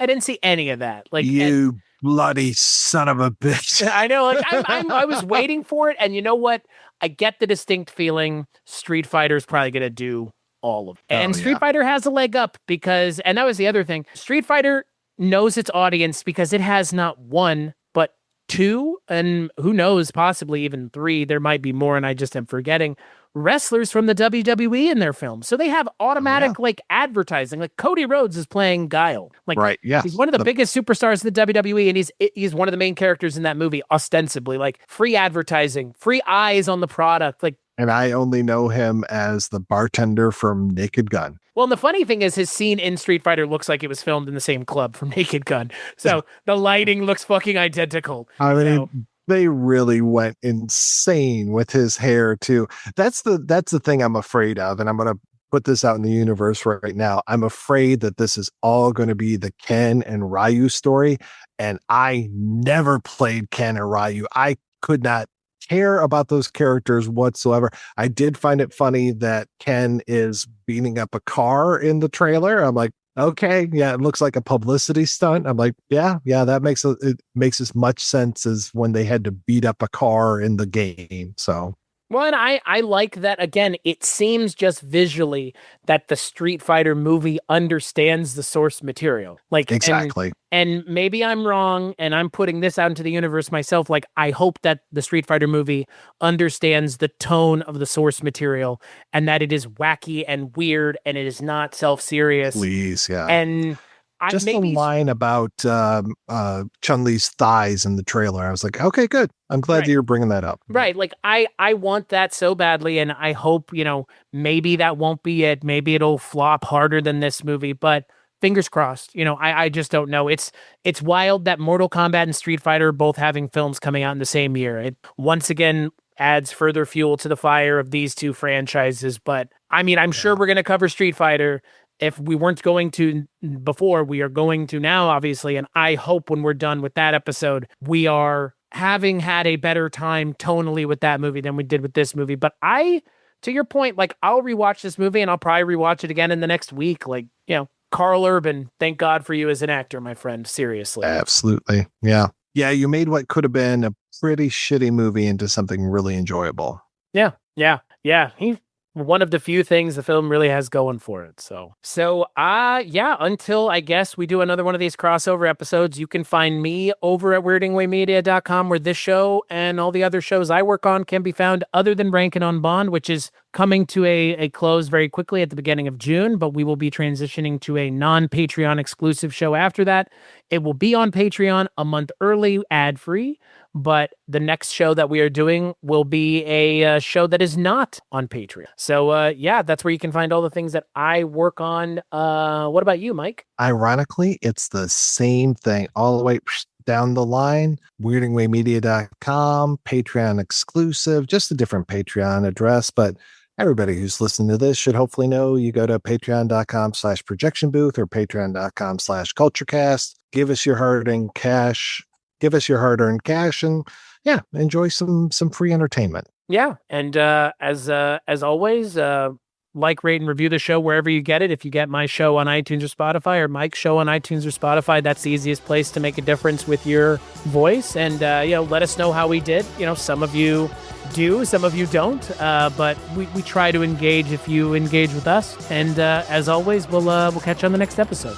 didn't see any of that. Like, you bloody son of a bitch. I know. Like, I was waiting for it, and you know what? I get the distinct feeling Street Fighter's probably gonna do all of it, and Street Fighter has a leg up because, and that was the other thing. Street Fighter knows its audience because it has not one, but two, and who knows, possibly even three. There might be more, and I just am forgetting wrestlers from the WWE in their films. So they have automatic like advertising. Like Cody Rhodes is playing Guile. Like, right, yeah, he's one of the biggest superstars in the WWE, and he's one of the main characters in that movie, ostensibly. Like free advertising, free eyes on the product. Like, and I only know him as the bartender from Naked Gun. Well, and the funny thing is his scene in Street Fighter looks like it was filmed in the same club from Naked Gun. So the lighting looks fucking identical. I mean, they really went insane with his hair too. That's the thing I'm afraid of. And I'm going to put this out in the universe right now. I'm afraid that this is all going to be the Ken and Ryu story. And I never played Ken or Ryu. I could not care about those characters whatsoever. I did find it funny that Ken is beating up a car in the trailer. I'm like, okay, yeah, it looks like a publicity stunt. I'm like, yeah, that makes as much sense as when they had to beat up a car in the game. So, well, and I like that. Again, it seems just visually that the Street Fighter movie understands the source material. Like, exactly. And maybe I'm wrong, and I'm putting this out into the universe myself. Like, I hope that the Street Fighter movie understands the tone of the source material and that it is wacky and weird and it is not self-serious. Please, yeah. And just a line about Chun-Li's thighs in the trailer. I was like, okay, good. I'm glad that you're bringing that up. Right. Like, I want that so badly, and I hope, maybe that won't be it. Maybe it'll flop harder than this movie, but fingers crossed. I just don't know. It's wild that Mortal Kombat and Street Fighter are both having films coming out in the same year. It once again adds further fuel to the fire of these two franchises. But I mean, I'm sure we're going to cover Street Fighter. If we weren't going to before, we are going to now, obviously. And I hope when we're done with that episode, we are having had a better time tonally with that movie than we did with this movie. But to your point, like, I'll rewatch this movie and I'll probably rewatch it again in the next week. Like, Karl Urban, thank God for you as an actor, my friend. Seriously. Absolutely. Yeah. Yeah. You made what could have been a pretty shitty movie into something really enjoyable. Yeah. He's one of the few things the film really has going for it. So until I guess we do another one of these crossover episodes, you can find me over at weirdingwaymedia.com, where this show and all the other shows I work on can be found, other than Rankin' on Bond, which is coming to a close very quickly at the beginning of June, but we will be transitioning to a non-Patreon exclusive show after that. It will be on Patreon a month early, ad-free, but the next show that we are doing will be a show that is not on Patreon. So, that's where you can find all the things that I work on. What about you, Mike? Ironically, it's the same thing all the way down the line. weirdingwaymedia.com, Patreon exclusive, just a different Patreon address, but everybody who's listening to this should hopefully know you go to patreon.com/projection booth or patreon.com/Kulturecast. Give us your hard-earned cash. And enjoy some free entertainment. Yeah. And as always, like, rate, and review the show wherever you get it. If you get my show on iTunes or Spotify, or Mike's show on iTunes or Spotify, that's the easiest place to make a difference with your voice. And, let us know how we did. Some of you do, some of you don't, but we try to engage if you engage with us. And as always, we'll catch you on the next episode.